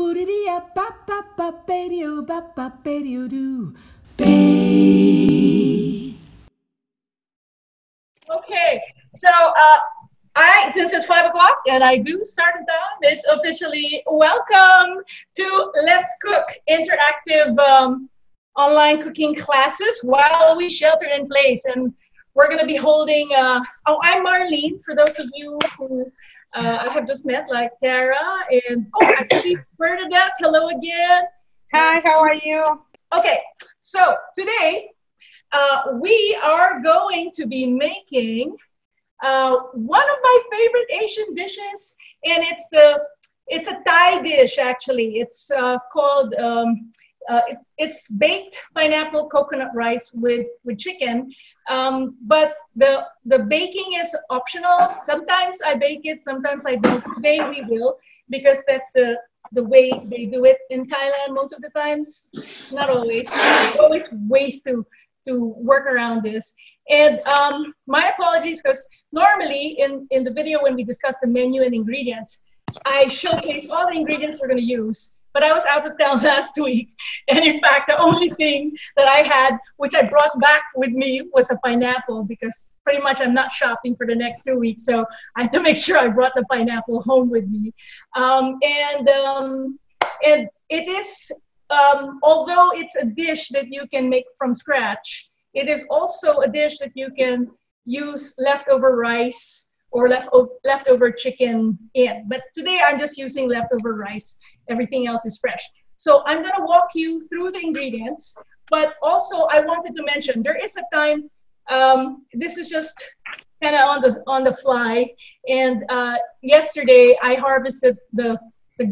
Boo-dee-dee-ya, ba-ba-ba-ba-dee-oh, ba-ba-ba-dee-oh-doo. Bay. Okay, so since it's 5 o'clock and I do start the time, it's officially welcome to Let's Cook interactive online cooking classes while we shelter in place. And we're going to be holding, I'm Marlene, for those of you who I have just met, like Tara, and actually Bernadette, hello again. Hi, how are you? Okay, so today we are going to be making one of my favorite Asian dishes, and it's a Thai dish actually. It's called it's baked pineapple coconut rice with chicken, but the baking is optional. Sometimes I bake it, sometimes I don't. Today we will, because that's the way they do it in Thailand most of the times. Not always. There's always ways to work around this. And my apologies, because normally in the video when we discuss the menu and ingredients, I showcase all the ingredients we're going to use. But I was out of town last week, and in fact, the only thing that I had, which I brought back with me, was a pineapple, because pretty much I'm not shopping for the next 2 weeks, so I had to make sure I brought the pineapple home with me. And it is, although it's a dish that you can make from scratch, it is also a dish that you can use leftover rice or leftover chicken in. But today I'm just using leftover rice. Everything else is fresh. So I'm going to walk you through the ingredients, but also I wanted to mention there is a time, this is just kind of on the fly, and yesterday I harvested the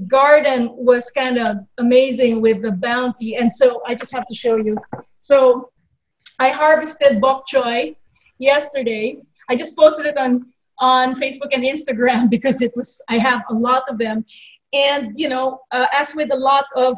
garden was kind of amazing with the bounty, and so I just have to show you. So I harvested bok choy yesterday. I just posted it on Facebook and Instagram because I have a lot of them. And, you know, as with a lot of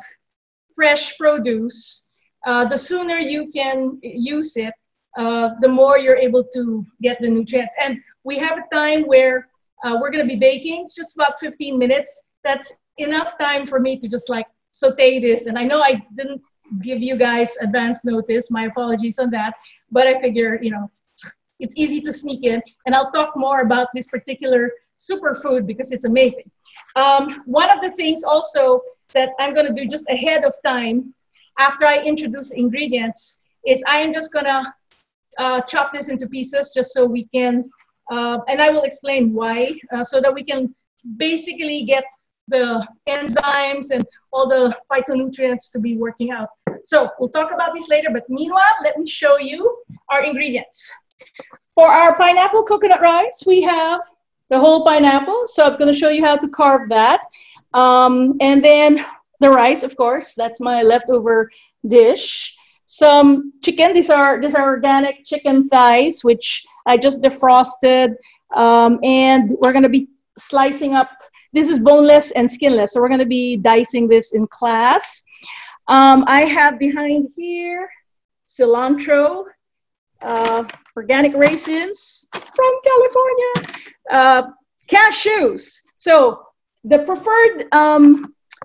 fresh produce, the sooner you can use it, the more you're able to get the nutrients. And we have a time where we're going to be baking. It's just about 15 minutes. That's enough time for me to just like saute this. And I know I didn't give you guys advance notice. My apologies on that. But I figure, you know, it's easy to sneak in. And I'll talk more about this particular superfood because it's amazing. One of the things also that I'm going to do just ahead of time after I introduce the ingredients is I am just going to chop this into pieces just so we can, and I will explain why, so that we can basically get the enzymes and all the phytonutrients to be working out. So we'll talk about this later, but meanwhile, let me show you our ingredients. For our pineapple coconut rice, we have the whole pineapple. So I'm going to show you how to carve that. And then the rice, of course, that's my leftover dish. Some chicken, these are organic chicken thighs, which I just defrosted. And we're going to be slicing up. This is boneless and skinless. So we're going to be dicing this in class. I have behind here cilantro, organic raisins from California, cashews. So the preferred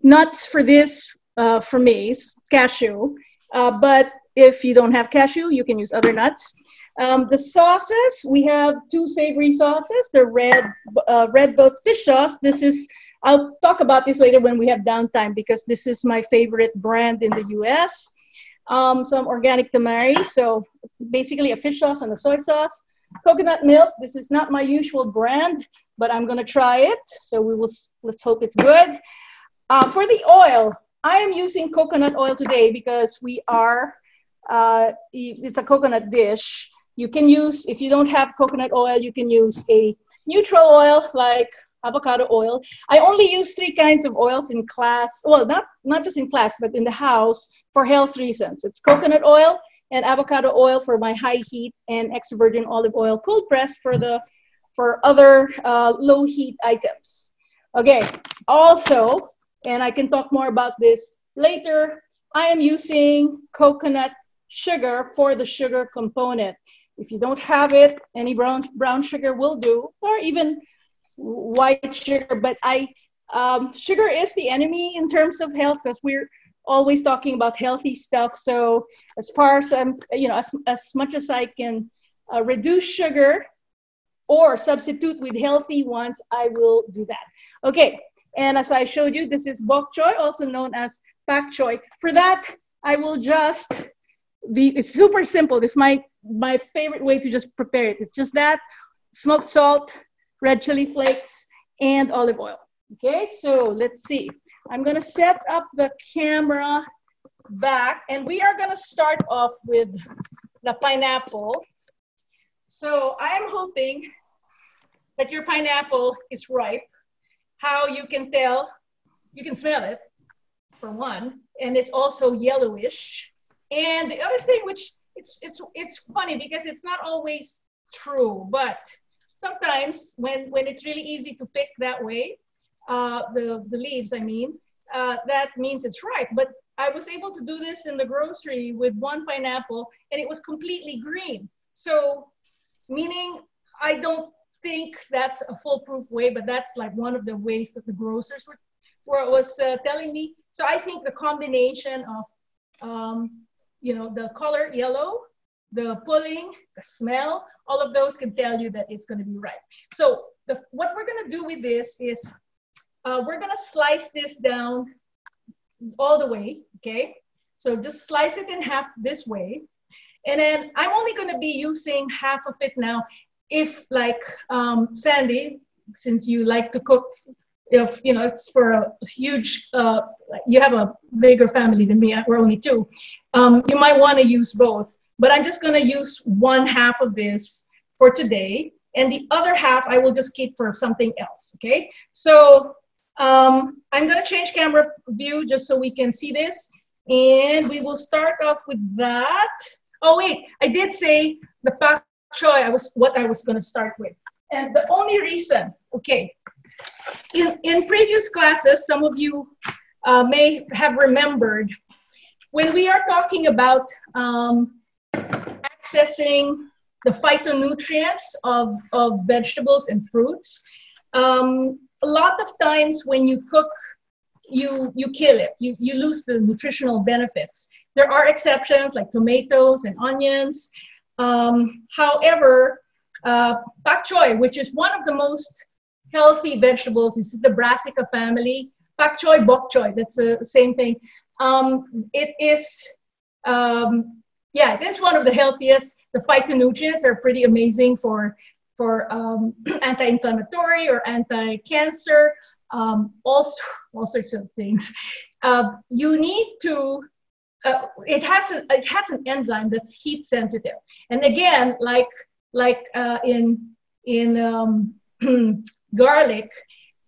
nuts for this, for me, is cashew. But if you don't have cashew, you can use other nuts. The sauces, we have 2 savory sauces. The red boat fish sauce. This is, I'll talk about this later when we have downtime because this is my favorite brand in the US. Some organic tamari, so basically a fish sauce and a soy sauce. Coconut milk, this is not my usual brand, but I'm gonna try it. So let's hope it's good. For the oil, I am using coconut oil today because it's a coconut dish. You can use, if you don't have coconut oil, you can use a neutral oil like avocado oil. I only use 3 kinds of oils in class. Well, not just in class, but in the house for health reasons. It's coconut oil and avocado oil for my high heat, and extra virgin olive oil cold pressed for other low heat items. Okay. Also, and I can talk more about this later, I am using coconut sugar for the sugar component. If you don't have it, any brown sugar will do, or even white sugar, but I Sugar is the enemy in terms of health because we're always talking about healthy stuff. So as far as I'm, as much as I can reduce sugar or substitute with healthy ones, I will do that. Okay, and as I showed you, this is bok choy, also known as pak choy. For that, I will just it's super simple. This is my favorite way to just prepare it. It's just that, smoked salt, red chili flakes, and olive oil. Okay, so let's see. I'm gonna set up the camera back, and we are gonna start off with the pineapple. So I'm hoping that your pineapple is ripe. How you can tell, you can smell it, for one, and it's also yellowish. And the other thing, which it's funny because it's not always true, but sometimes when it's really easy to pick that way, the leaves, I mean, that means it's ripe. But I was able to do this in the grocery with one pineapple, and it was completely green. So, meaning I don't think that's a foolproof way, but that's like one of the ways that the grocers was telling me. So I think the combination of, the color yellow, the pulling, the smell, all of those can tell you that it's going to be ripe. So what we're going to do with this is we're going to slice this down all the way, okay? So just slice it in half this way. And then I'm only going to be using half of it now. If like Sandy, since you like to cook, if it's for a huge, you have a bigger family than me, we're only two, you might want to use both. But I'm just going to use one half of this for today, and the other half I will just keep for something else, okay? So I'm going to change camera view just so we can see this, and we will start off with that. Oh wait, I did say the pak choy what I was going to start with. And the only reason, okay, in previous classes, some of you may have remembered when we are talking about accessing the phytonutrients of vegetables and fruits, a lot of times when you cook, you kill it. You lose the nutritional benefits. There are exceptions like tomatoes and onions. However, pak choy, which is one of the most healthy vegetables, is the brassica family. Pak choy, bok choy, that's the same thing. It is one of the healthiest. The phytonutrients are pretty amazing for anti-inflammatory or anti-cancer, all sorts of things. You need to. It has an enzyme that's heat sensitive, and again, like in garlic,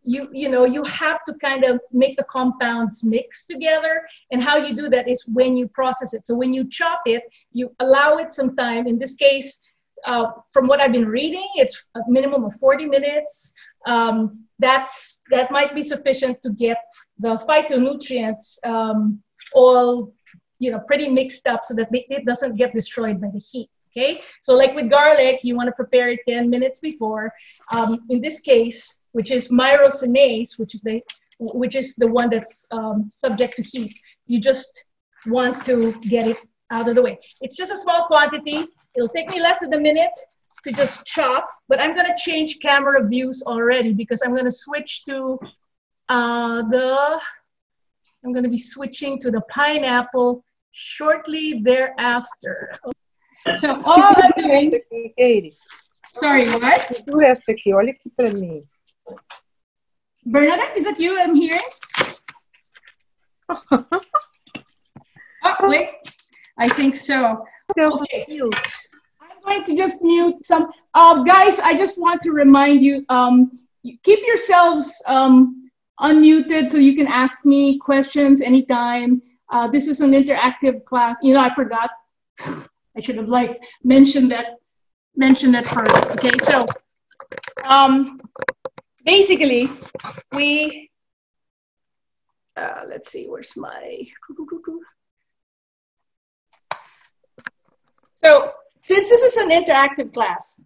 you have to kind of make the compounds mix together, and how you do that is when you process it. So when you chop it, you allow it some time. In this case, from what I've been reading, it's a minimum of 40 minutes. That might be sufficient to get the phytonutrients all pretty mixed up so that it doesn't get destroyed by the heat. Okay, so like with garlic, you want to prepare it 10 minutes before. In this case, which is myrosinase, which is the one that's subject to heat, you just want to get it out of the way. It's just a small quantity. It'll take me less than a minute to just chop, but I'm going to change camera views already because I'm going to switch to I'm going to be switching to the pineapple shortly thereafter. So all I'm doing... Aqui, Eire. Sorry, what? Segura essa aqui, olha aqui para mim. Bernadette, is that you I'm hearing? Oh, wait. I think so. Okay. Mute. I'm going to just mute some. Guys, I just want to remind you, keep yourselves unmuted so you can ask me questions anytime. This is an interactive class. I forgot. I should have mentioned that first. Okay, so basically we let's see, where's my so since this is an interactive class,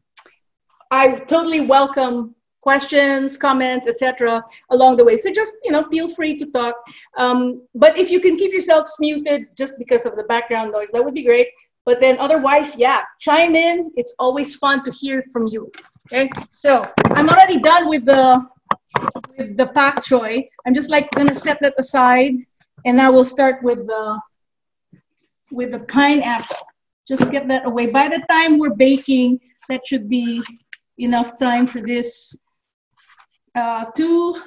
I totally welcome questions, comments, etc. along the way. So just, feel free to talk. But if you can keep yourselves muted just because of the background noise, that would be great. But then otherwise, yeah, chime in. It's always fun to hear from you. Okay, so I'm already done with the pak choy. I'm just like gonna set that aside, and now we'll start with the pineapple. Just get that away. By the time we're baking, that should be enough time for this to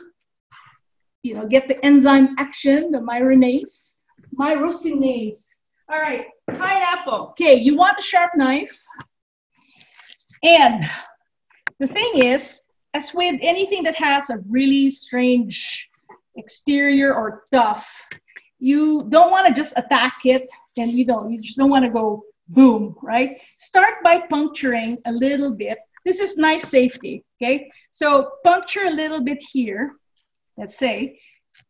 get the enzyme action, the myrosinase. All right, pineapple. Okay, you want a sharp knife. And the thing is, as with anything that has a really strange exterior or tough, you don't want to just attack it, and you just don't want to go boom, right? Start by puncturing a little bit. This is knife safety, okay? So puncture a little bit here, let's say,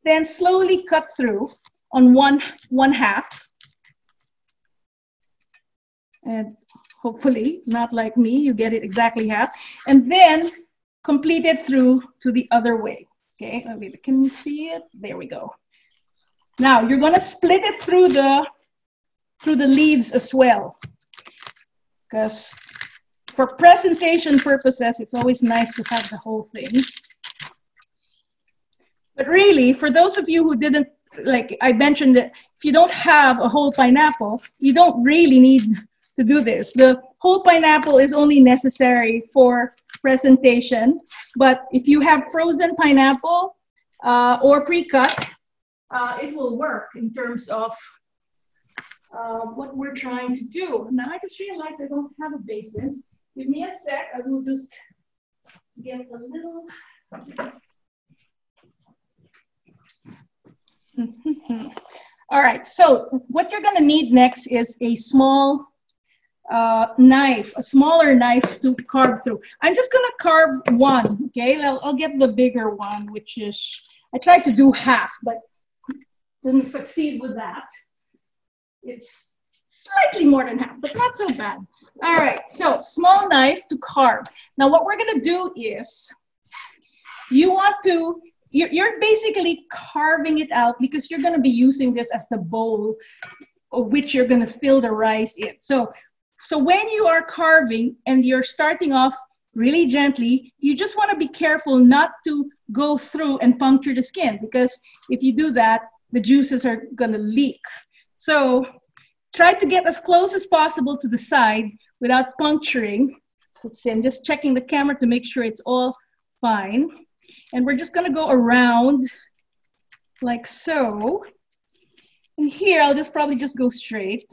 then slowly cut through on one half. And hopefully, not like me, you get it exactly half. And then complete it through to the other way. Okay, can you see it? There we go. Now you're gonna split it through the leaves as well, because for presentation purposes, it's always nice to have the whole thing. But really, for those of you who didn't, like I mentioned, that if you don't have a whole pineapple, you don't really need to do this. The whole pineapple is only necessary for presentation, but if you have frozen pineapple or pre-cut, it will work in terms of what we're trying to do. Now I just realized I don't have a basin. Give me a sec, I will just get a little. All right, so what you're gonna need next is a small knife, a smaller knife to carve through. I'm just gonna carve one, okay? I'll get the bigger one, which is, I tried to do half, but didn't succeed with that. It's slightly more than half, but not so bad. All right, so small knife to carve. Now what we're gonna do is, you're basically carving it out because you're gonna be using this as the bowl of which you're gonna fill the rice in. So when you are carving and you're starting off really gently, you just wanna be careful not to go through and puncture the skin, because if you do that, the juices are gonna leak. So try to get as close as possible to the side without puncturing. Let's see, I'm just checking the camera to make sure it's all fine. And we're just gonna go around like so. And here, I'll just probably just go straight.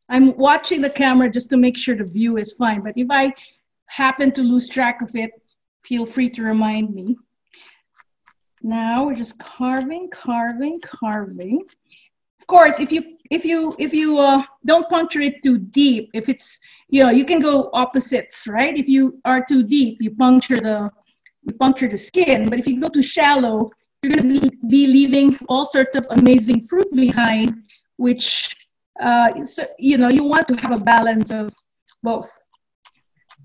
I'm watching the camera just to make sure the view is fine, but if I happen to lose track of it, feel free to remind me. Now we're just carving. Of course, if you don't puncture it too deep, if it's, you can go opposites, right? If you are too deep, you puncture the skin. But if you go too shallow, you're going to be leaving all sorts of amazing fruit behind, which you want to have a balance of both.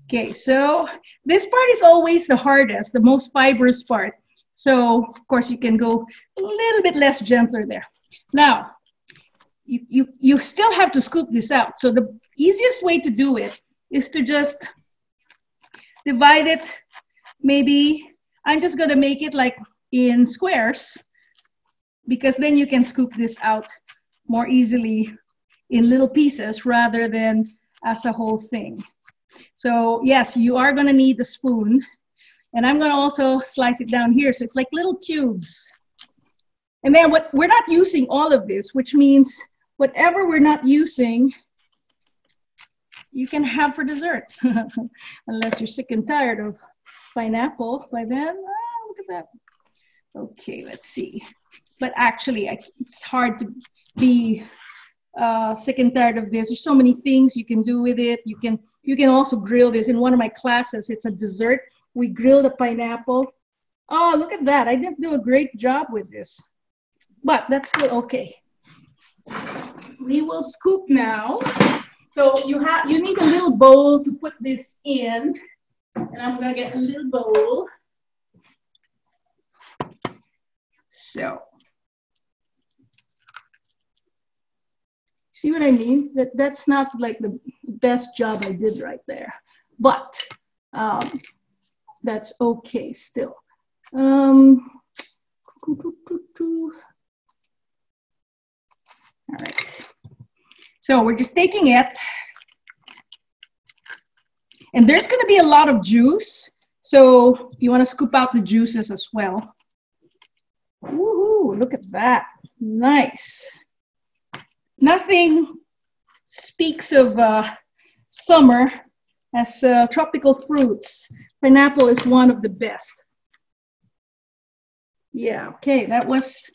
Okay, so this part is always the hardest, the most fibrous part. So of course you can go a little bit less gentler there. Now, you still have to scoop this out. So the easiest way to do it is to just divide it. Maybe I'm just gonna make it like in squares, because then you can scoop this out more easily in little pieces rather than as a whole thing. So yes, you are gonna need the spoon. And I'm gonna also slice it down here. So it's like little cubes. And then we're not using all of this, which means whatever we're not using, you can have for dessert. Unless you're sick and tired of pineapple by then. Look at that. Okay, let's see. But actually, it's hard to be sick and tired of this. There's so many things you can do with it. You can also grill this. In one of my classes, it's a dessert. We grilled a pineapple. Oh, look at that. I didn't do a great job with this, but that's still okay. We will scoop now. So you need a little bowl to put this in. And I'm gonna get a little bowl. So, see what I mean? That's not like the best job I did right there, but that's okay still. All right. So we're just taking it, and there's going to be a lot of juice. So you want to scoop out the juices as well. Woohoo! Look at that. Nice. Nothing speaks of summer as tropical fruits. Pineapple is one of the best. Yeah, okay, that was,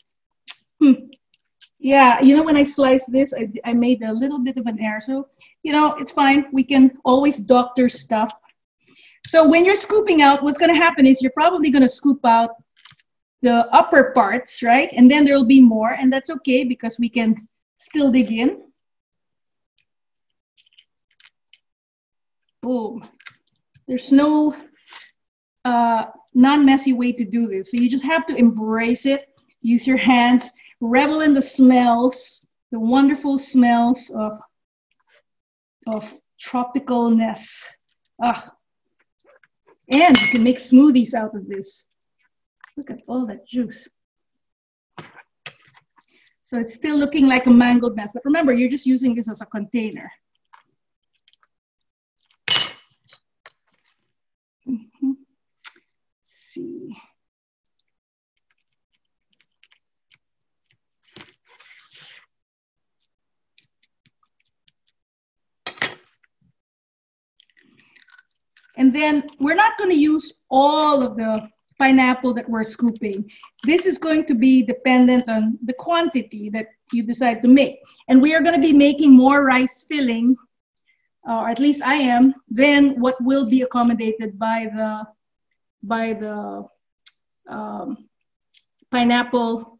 yeah, you know, when I sliced this, I made a little bit of an error. So, you know, it's fine. We can always doctor stuff. So when you're scooping out, what's going to happen is you're probably going to scoop out the upper parts, right? And then there will be more, and that's okay because we can still dig in. Boom. There's no non-messy way to do this. So you just have to embrace it. Use your hands. Revel in the smells, the wonderful smells of tropicalness. Ah. And you can make smoothies out of this. Look at all that juice. So it's still looking like a mangled mess. But remember, you're just using this as a container. Let's see. And then we're not going to use all of the pineapple that we're scooping. This is going to be dependent on the quantity that you decide to make. And we are going to be making more rice filling, or at least I am, than what will be accommodated by the pineapple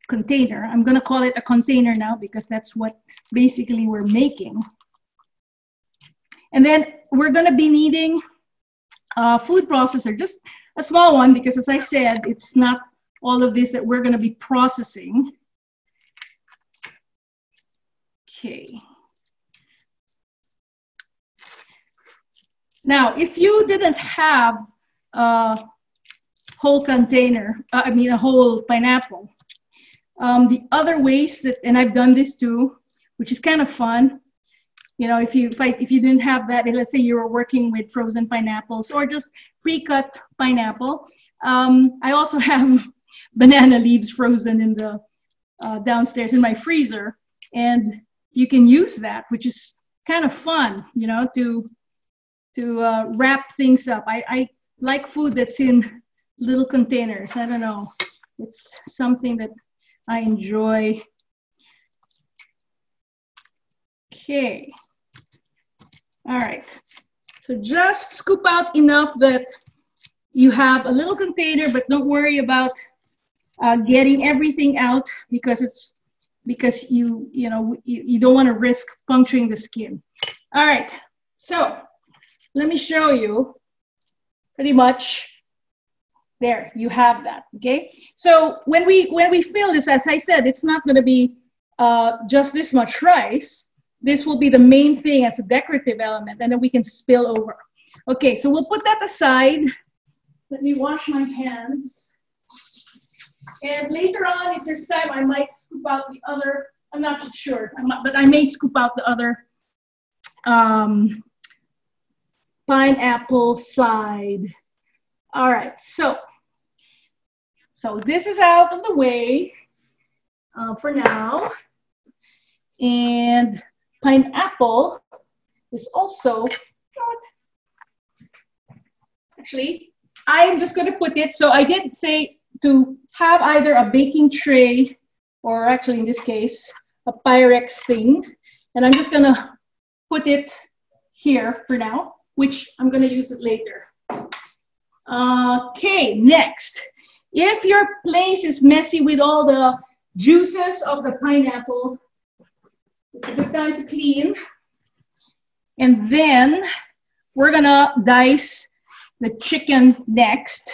container. I'm going to call it a container now because that's what basically we're making. And then we're going to be needing a food processor, just a small one, because as I said, it's not all of this that we're going to be processing. Okay. Now, if you didn't have a whole container, a whole pineapple, the other ways that, and I've done this too, which is kind of fun. You know, if you didn't have that, let's say you were working with frozen pineapples or just pre-cut pineapple. I also have banana leaves frozen in the downstairs in my freezer, and you can use that, which is kind of fun, you know, to wrap things up. I like food that's in little containers. I don't know, it's something that I enjoy. Okay. All right, so just scoop out enough that you have a little container, but don't worry about getting everything out because you don't want to risk puncturing the skin. All right, so let me show you. Pretty much, there you have that. Okay, so when we fill this, as I said, it's not going to be just this much rice. This will be the main thing as a decorative element, and then we can spill over. Okay, so we'll put that aside. Let me wash my hands. And later on, if there's time, I might scoop out the other, I'm not sure, but I may scoop out the other pineapple side. All right, so this is out of the way for now. And pineapple is also, actually, I'm just going to put it, so I did say to have either a baking tray or actually in this case, a Pyrex thing. And I'm just going to put it here for now, which I'm going to use it later. Okay, next. If your place is messy with all the juices of the pineapple, it's a good time to clean. And then we're gonna dice the chicken next.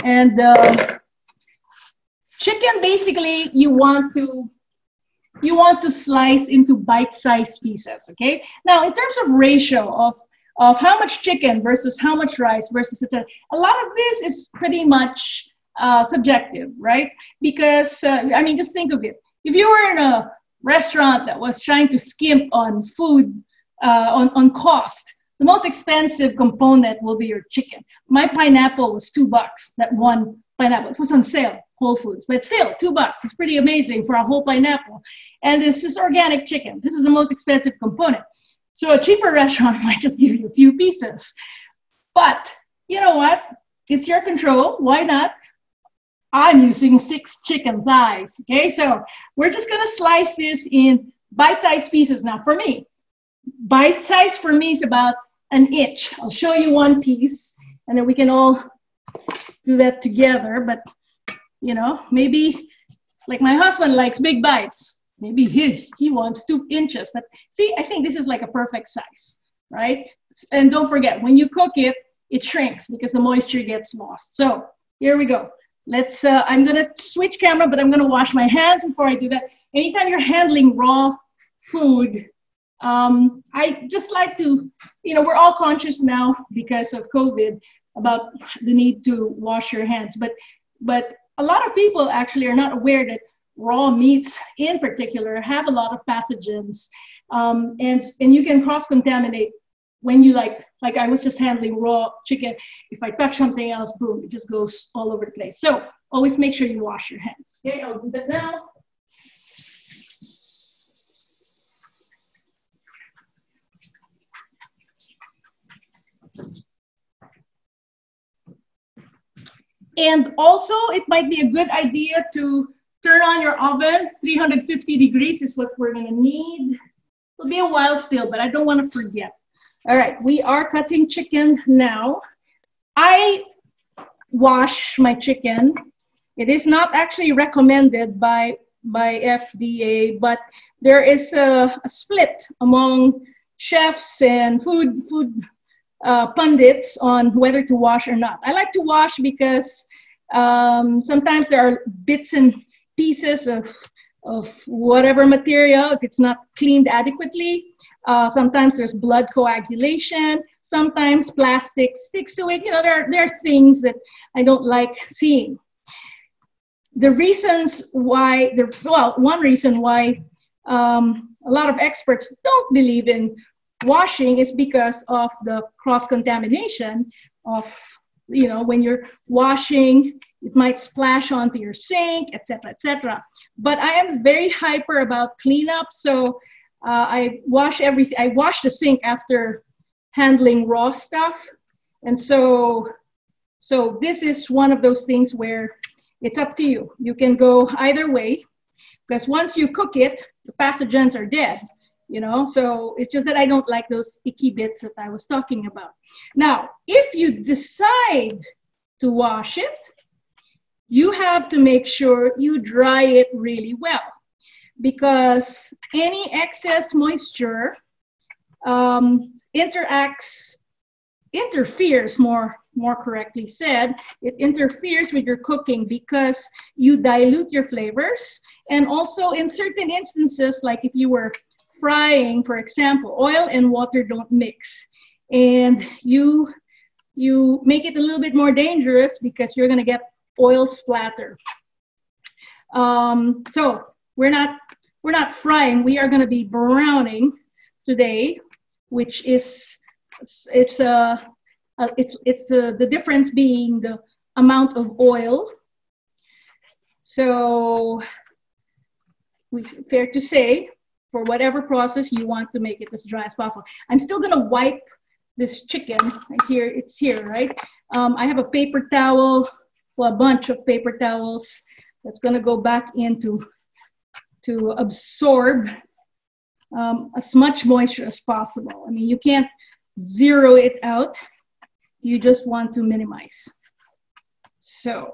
And chicken, basically, you want to slice into bite-sized pieces, okay? Now, in terms of ratio of how much chicken versus how much rice versus etc., a lot of this is pretty much subjective, right? Because, I mean, just think of it. If you were in a restaurant that was trying to skimp on food, on cost, the most expensive component will be your chicken. My pineapple was $2, that one pineapple. It was on sale, Whole Foods, but still $2. It's pretty amazing for a whole pineapple. And it's just organic chicken. This is the most expensive component. So a cheaper restaurant might just give you a few pieces. But you know what? It's your control. Why not? I'm using 6 chicken thighs. Okay, so we're just gonna slice this in bite-sized pieces. Now for me, bite-sized for me is about an inch. I'll show you one piece and then we can all do that together. But you know, maybe like my husband likes big bites. Maybe he wants 2 inches. But see, I think this is like a perfect size, right? And don't forget, when you cook it, it shrinks because the moisture gets lost. So here we go. Let's, I'm gonna switch camera, but I'm gonna wash my hands before I do that. Anytime you're handling raw food, I just like to, you know, we're all conscious now because of COVID about the need to wash your hands. But a lot of people actually are not aware that raw meats in particular have a lot of pathogens, and you can cross-contaminate when you like I was just handling raw chicken. If I touch something else, boom, it just goes all over the place. So always make sure you wash your hands. Okay, I'll do that now. And also, it might be a good idea to turn on your oven. 350 degrees is what we're gonna need. It'll be a while still, but I don't wanna forget. All right, we are cutting chicken now. I wash my chicken. It is not actually recommended by FDA, but there is a split among chefs and food pundits on whether to wash or not. I like to wash because sometimes there are bits and pieces of whatever material if it's not cleaned adequately. Sometimes there's blood coagulation. Sometimes plastic sticks to it. You know, there are things that I don't like seeing. The reasons why, one reason why a lot of experts don't believe in washing is because of the cross-contamination of, you know, when you're washing, it might splash onto your sink, etc., etc. But I am very hyper about cleanup, so I wash everything. I wash the sink after handling raw stuff, and so this is one of those things where it's up to you. You can go either way, because once you cook it, the pathogens are dead. You know, so it's just that I don't like those icky bits that I was talking about. Now, if you decide to wash it, you have to make sure you dry it really well, because any excess moisture interferes, more correctly said, it interferes with your cooking because you dilute your flavors. And also in certain instances, like if you were frying, for example, oil and water don't mix, and you make it a little bit more dangerous because you're going to get oil splatter. So we're not frying. We are going to be browning today, which is the difference being the amount of oil. So fair to say, for whatever process you want to make it as dry as possible. I'm still gonna wipe this chicken. Here, it's here, right? I have a paper towel, well, a bunch of paper towels that's gonna go back in to absorb as much moisture as possible. I mean, you can't zero it out. You just want to minimize. So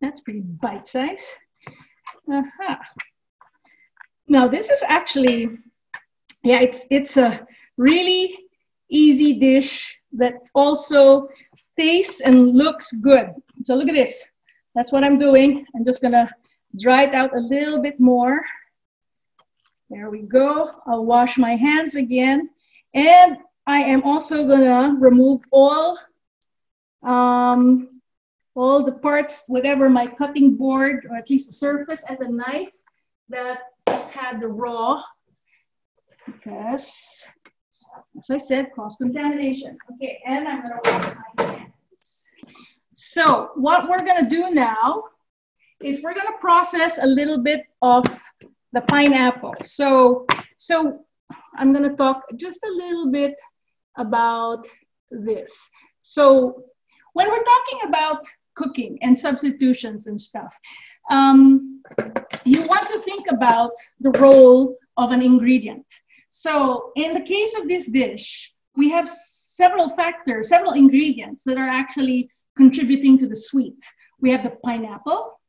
that's pretty bite-sized. Now this is actually Yeah, it's a really easy dish that also tastes and looks good. So look at this. That's what I'm doing. I'm just gonna dry it out a little bit more. There we go. I'll wash my hands again. And I am also gonna remove all the parts, whatever my cutting board, or at least the surface and the knife that had the raw, because, as I said, cross-contamination. Okay, and I'm gonna wash my hands. So what we're gonna do now is we're gonna process a little bit of the pineapple. So I'm gonna talk just a little bit about this. So when we're talking about cooking and substitutions and stuff, you want to think about the role of an ingredient. So in the case of this dish, we have several factors, several ingredients that are actually contributing to the sweet. We have the pineapple,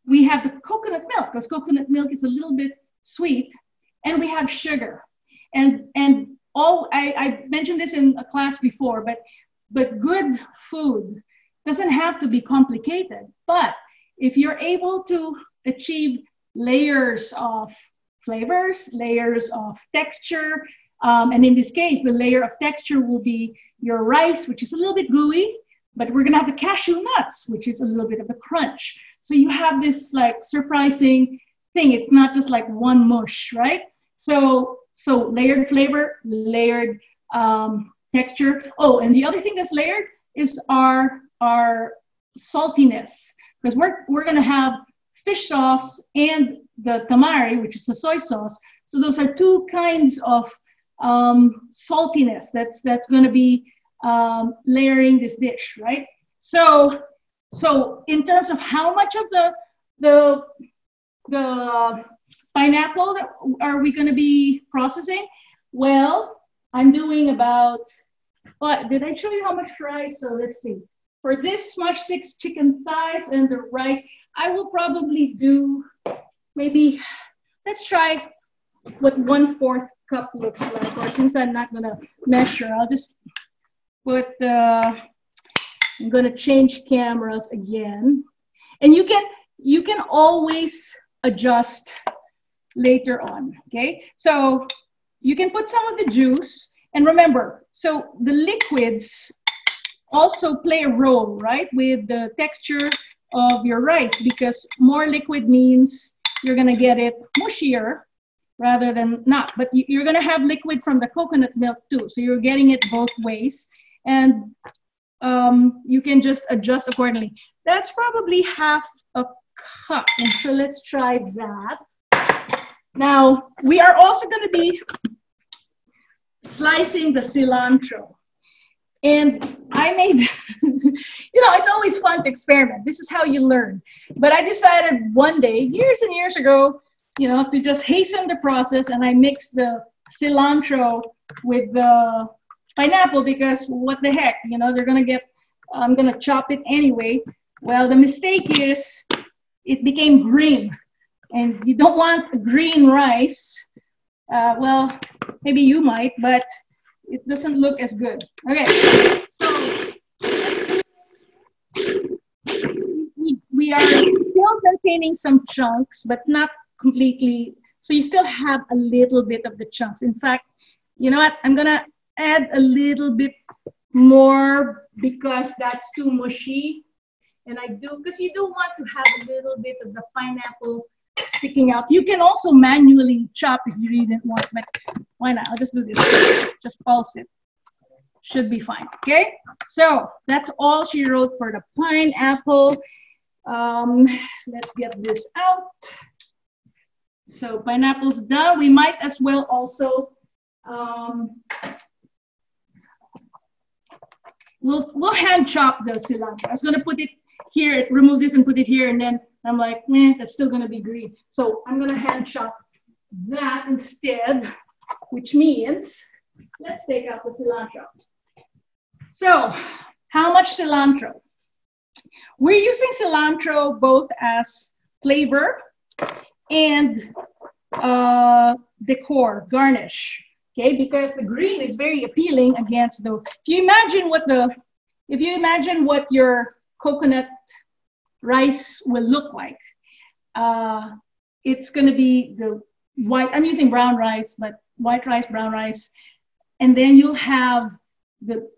we have the coconut milk, because coconut milk is a little bit sweet, and we have sugar. And I mentioned this in a class before, but good food doesn't have to be complicated. But if you're able to achieve layers of flavors, layers of texture, and in this case, the layer of texture will be your rice, which is a little bit gooey, but we're gonna have the cashew nuts, which is a little bit of the crunch. So you have this like surprising thing. It's not just like one mush, right? So layered flavor, layered texture. Oh, and the other thing that's layered is our saltiness, because we're gonna have fish sauce and the tamari, which is the soy sauce. So those are two kinds of saltiness that's gonna be layering this dish, right? So in terms of how much of the pineapple that are we going to be processing? Well, I'm doing about, what, did I show you how much rice? So let's see. For this much 6 chicken thighs and the rice, I will probably do maybe, let's try what 1/4 cup looks like. Or since I'm not going to measure, I'll just put, I'm going to change cameras again. And you can always adjust later on, okay? So you can put some of the juice, and remember, so the liquids also play a role, right, with the texture of your rice, because more liquid means you're gonna get it mushier rather than not, but you're gonna have liquid from the coconut milk too, so you're getting it both ways, and you can just adjust accordingly. That's probably half a cup, and so let's try that. Now, we are also going to be slicing the cilantro. And I made, it's always fun to experiment. This is how you learn. But I decided one day, years and years ago, to just hasten the process, and I mixed the cilantro with the pineapple, because what the heck, they're going to get, I'm going to chop it anyway. Well, the mistake is it became green. And you don't want green rice. Well, maybe you might, but it doesn't look as good. Okay, so we are still containing some chunks, but not completely. So you still have a little bit of the chunks. In fact, you know what? I'm gonna add a little bit more because that's too mushy. And because you do want to have a little bit of the pineapple sticking out. You can also manually chop if you really didn't want, but why not? I'll just do this. Just pulse it. Should be fine. Okay? So that's all she wrote for the pineapple. Let's get this out. So pineapple's done. We might as well also we'll hand chop the cilantro. I was gonna put it here, remove this and put it here, and then I'm like, that's still gonna be green. So I'm gonna hand chop that instead, which means, let's take out the cilantro. So how much cilantro? We're using cilantro both as flavor and decor, garnish. Okay, because the green is very appealing against the, if you imagine what your coconut rice will look like, it's going to be the white, I'm using brown rice, but white rice, brown rice, and then you'll have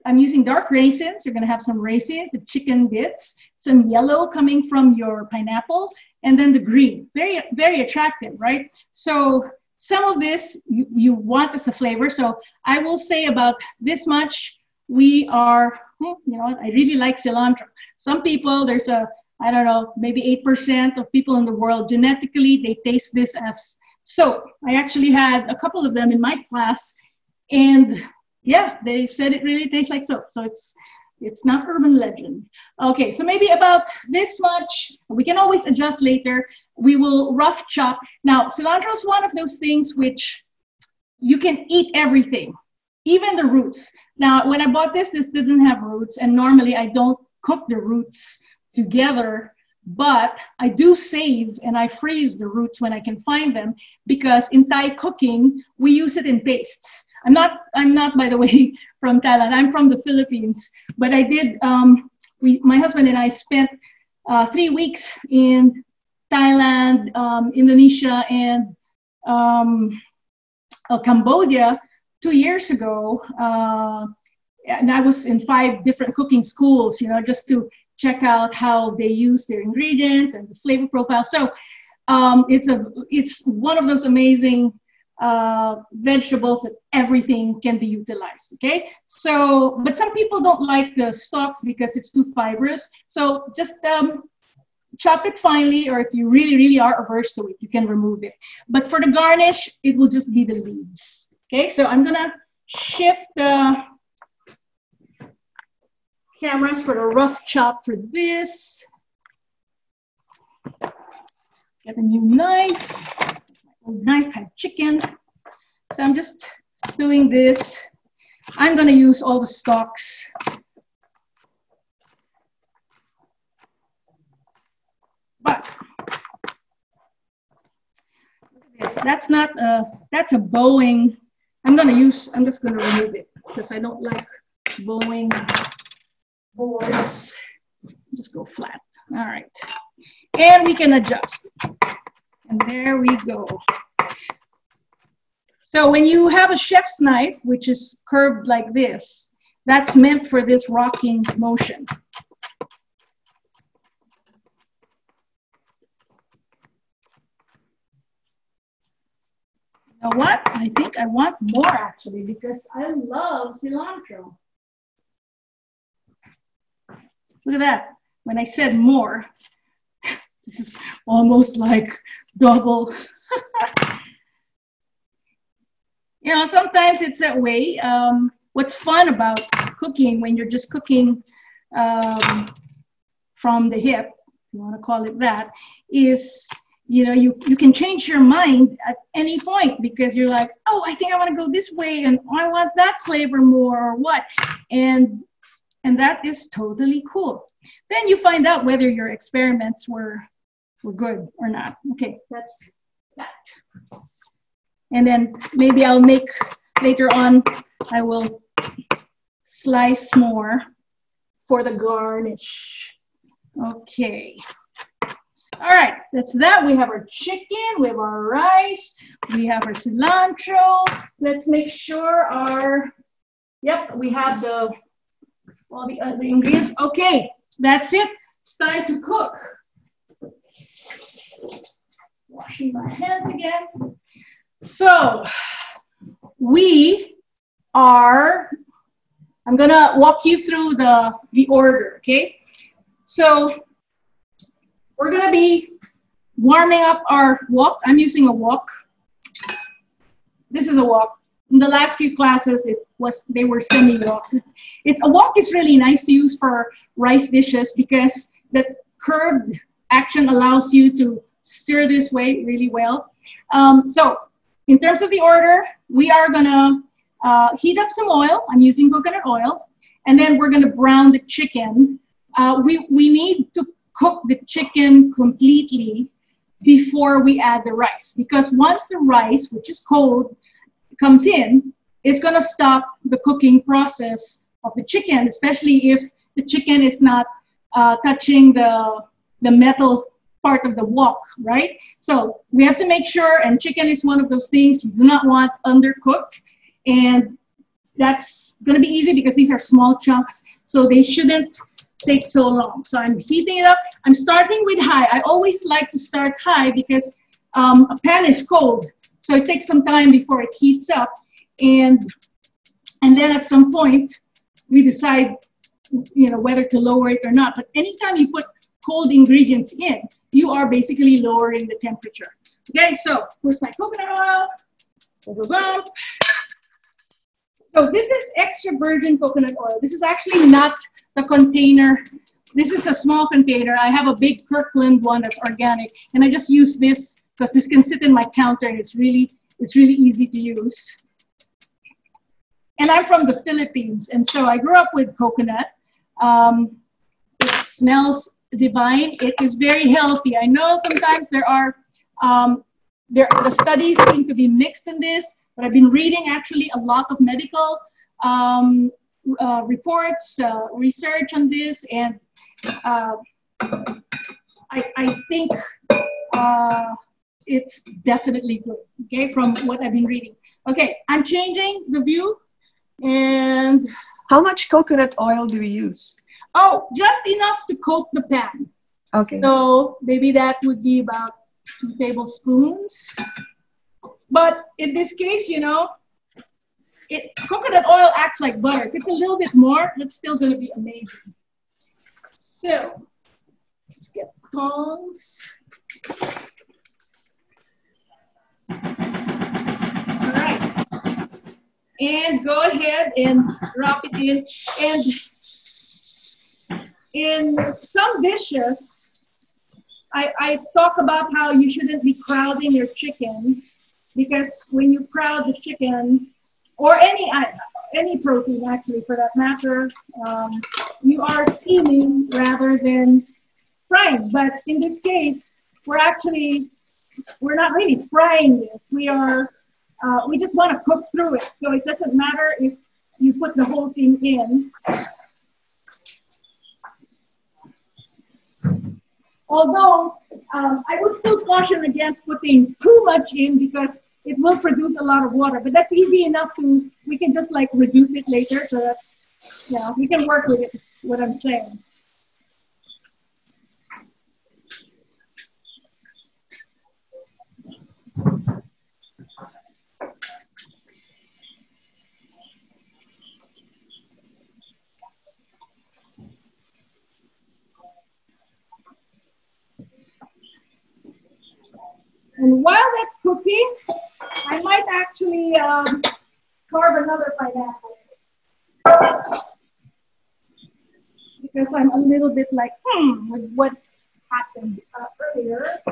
I'm using dark raisins. You're going to have some raisins, the chicken bits, some yellow coming from your pineapple, and then the green. Very, very attractive, right? So some of this you want as a flavor. So I will say about this much. We are, you know, I really like cilantro. Some people, there's I don't know, maybe 8% of people in the world, genetically, they taste this as soap. I actually had a couple of them in my class, and yeah, they said it really tastes like soap. So it's not urban legend. Okay, so maybe about this much. We can always adjust later. We will rough chop. Now, cilantro is one of those things which you can eat everything, even the roots. Now, when I bought this didn't have roots, and normally I don't cook the roots together, but I do save and I freeze the roots when I can find them, because in Thai cooking, we use it in pastes. I'm not, by the way, from Thailand. I'm from the Philippines, but I did, my husband and I spent 3 weeks in Thailand, Indonesia, and Cambodia 2 years ago. And I was in 5 different cooking schools, you know, just to check out how they use their ingredients and the flavor profile. So it's one of those amazing vegetables that everything can be utilized. Okay, so but some people don't like the stalks because it's too fibrous. So just chop it finely, or if you really are averse to it, you can remove it. But for the garnish, it will just be the leaves. Okay, so I'm gonna shift the cameras for the rough chop for this. Get a new knife. Old knife had chicken. So I'm just doing this. I'm gonna use all the stalks. But look at this. That's not that's a bowing. I'm just gonna remove it because I don't like bowing boards. Just go flat. All right. And we can adjust. And there we go. So when you have a chef's knife, which is curved like this, that's meant for this rocking motion. You know what? I think I want more actually, because I love cilantro. Look at that. When I said more, this is almost like double. You know, sometimes it's that way. What's fun about cooking when you're just cooking from the hip, if you want to call it that, is, you know, you can change your mind at any point, because you're like, oh, I think I want to go this way, and I want that flavor more, or what. And that is totally cool. Then you find out whether your experiments were good or not. Okay, that's that. And then maybe I'll make, later on, I will slice more for the garnish. Okay. All right, that's that. We have our chicken, we have our rice, we have our cilantro. Let's make sure we have all the other ingredients. Okay, that's it. It's time to cook. Washing my hands again. So I'm gonna walk you through the order, okay? So we're gonna be warming up our wok. I'm using a wok. This is a wok. In the last few classes, they were semi-woks. A wok is really nice to use for rice dishes, because the curved action allows you to stir this way really well. So in terms of the order, we are gonna heat up some oil. I'm using coconut oil. And then we're gonna brown the chicken. We need to cook the chicken completely before we add the rice, because once the rice, which is cold, comes in, it's going to stop the cooking process of the chicken, especially if the chicken is not touching the metal part of the wok, right? So we have to make sure, and chicken is one of those things you do not want undercooked, and that's going to be easy because these are small chunks, so they shouldn't take so long. So I'm heating it up. I'm starting with high. I always like to start high because a pan is cold, so it takes some time before it heats up, and then at some point we decide, you know, whether to lower it or not. But anytime you put cold ingredients in, you are basically lowering the temperature. Okay, so here's my coconut oil. So this is extra virgin coconut oil. This is actually not the container. This is a small container. I have a big Kirkland one that's organic, and I just use this because this can sit in my counter, and it's really easy to use. And I'm from the Philippines, and so I grew up with coconut. It smells divine. It is very healthy. I know sometimes there are the studies seem to be mixed in this, but I've been reading actually a lot of medical reports, research on this, and I think it's definitely good, okay, from what I've been reading. Okay, I'm changing the view, and How much coconut oil do we use? oh, just enough to coat the pan. Okay. So maybe that would be about 2 tablespoons. But in this case, you know, coconut oil acts like butter. If it's a little bit more, it's still going to be amazing. So let's get tongs. All right. And go ahead and drop it in. And in some dishes, I talk about how you shouldn't be crowding your chicken, because when you crowd the chicken, or any protein actually for that matter, you are steaming rather than frying. But in this case, we're not really frying this. We just want to cook through it. So it doesn't matter if you put the whole thing in. Although I would still caution against putting too much in, because it will produce a lot of water. But that's easy enough we can just like reduce it later. So that's, yeah, we can work with it, what I'm saying. And while that's cooking, I might actually carve another pineapple, because I'm a little bit like, with what happened earlier.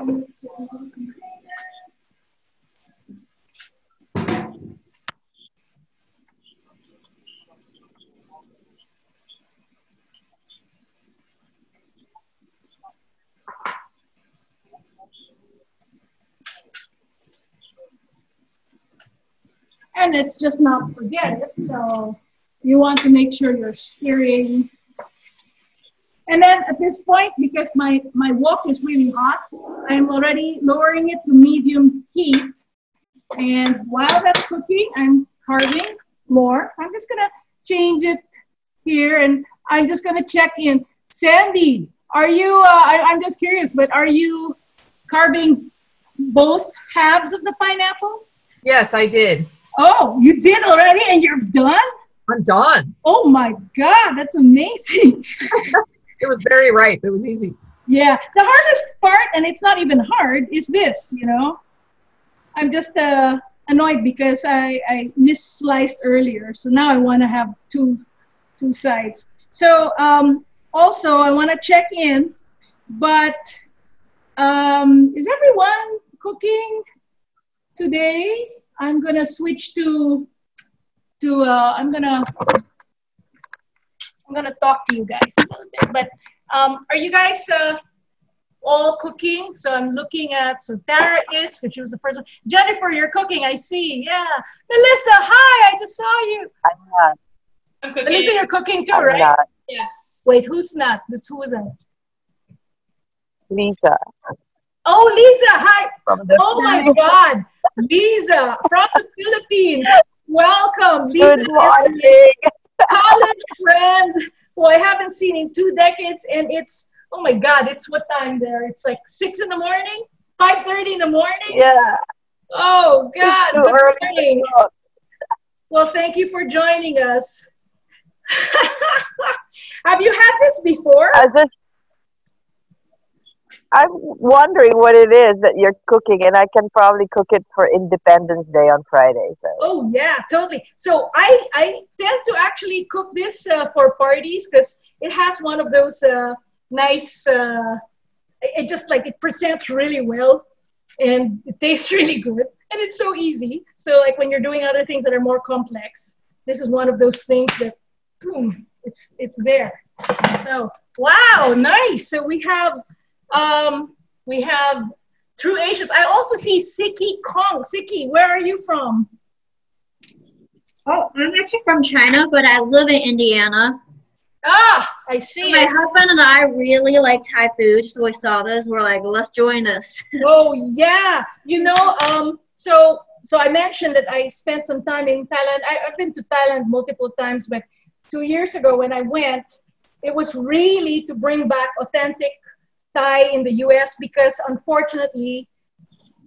And it's just not forget it, so you want to make sure you're stirring. And then at this point, because my wok is really hot, I'm already lowering it to medium heat. And while that's cooking, I'm carving more. I'm just gonna change it here, and I'm just gonna check in. Sandy, are you, I'm just curious, but are you carving both halves of the pineapple? Yes, I did. Oh, you did already, and you're done? I'm done. Oh my God, that's amazing. It was very ripe. It was easy. Yeah, the hardest part, and it's not even hard, is this, you know. I'm just annoyed because I missliced earlier, so now I want to have two sides. So also, I want to check in, but is everyone cooking today? I'm gonna switch to I'm gonna talk to you guys a little bit. But are you guys all cooking. So I'm looking at, so Tara is, because she was the first one. Jennifer, you're cooking, I see. Yeah. Melissa, hi, I just saw you. I'm not. I'm cooking. Melissa, you're cooking too, I'm right? not. Yeah. Wait, who's not? Who is that? Lisa. Oh, Lisa, hi. From the Oh my God. Lisa from the Philippines. Welcome, Lisa. Good morning. College friend who I haven't seen in 2 decades, and it's, oh my God, it's what time there? It's like 6 in the morning, 5:30 in the morning. Yeah. Oh God, Too good early morning. to cook. Well, thank you for joining us. Have you had this before? I'm wondering what it is that you're cooking, and I can probably cook it for Independence Day on Friday. So. Oh yeah, totally. So I tend to actually cook this for parties because it has one of those nice. It just like it presents really well, and it tastes really good, and it's so easy. So like when you're doing other things that are more complex, this is one of those things that, boom, it's there. So wow, nice. So we have True Asians. I also see Siki Kong. Siki, where are you from? Oh, I'm actually from China, but I live in Indiana. Ah, I see. My husband and I really like Thai food, so we saw this. We're like, let's join this. Oh yeah, so I mentioned that I spent some time in Thailand. I've been to Thailand multiple times, but 2 years ago when I went, it was really to bring back authentic Thai in the U.S. because unfortunately,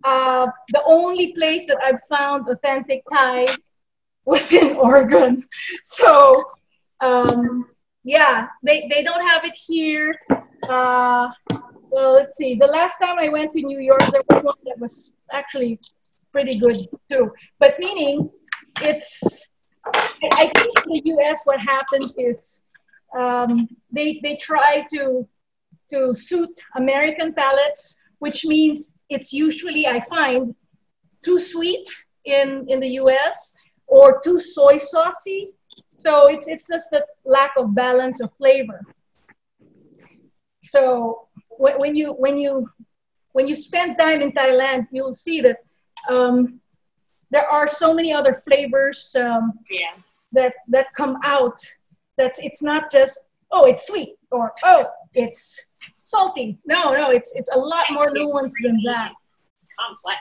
the only place that I've found authentic Thai was in Oregon. So yeah, they don't have it here. Well, let's see. The last time I went to New York, there was one that was actually pretty good too. But meaning, I think in the U.S. what happens is they try to suit American palates, which means it's usually, I find, too sweet in the U.S. or too soy saucy. So it's just the lack of balance of flavor. So when you spend time in Thailand, you'll see that there are so many other flavors that come out. That it's not just, oh, it's sweet, or oh, it's salty. No, it's a lot more nuanced than that. Complex.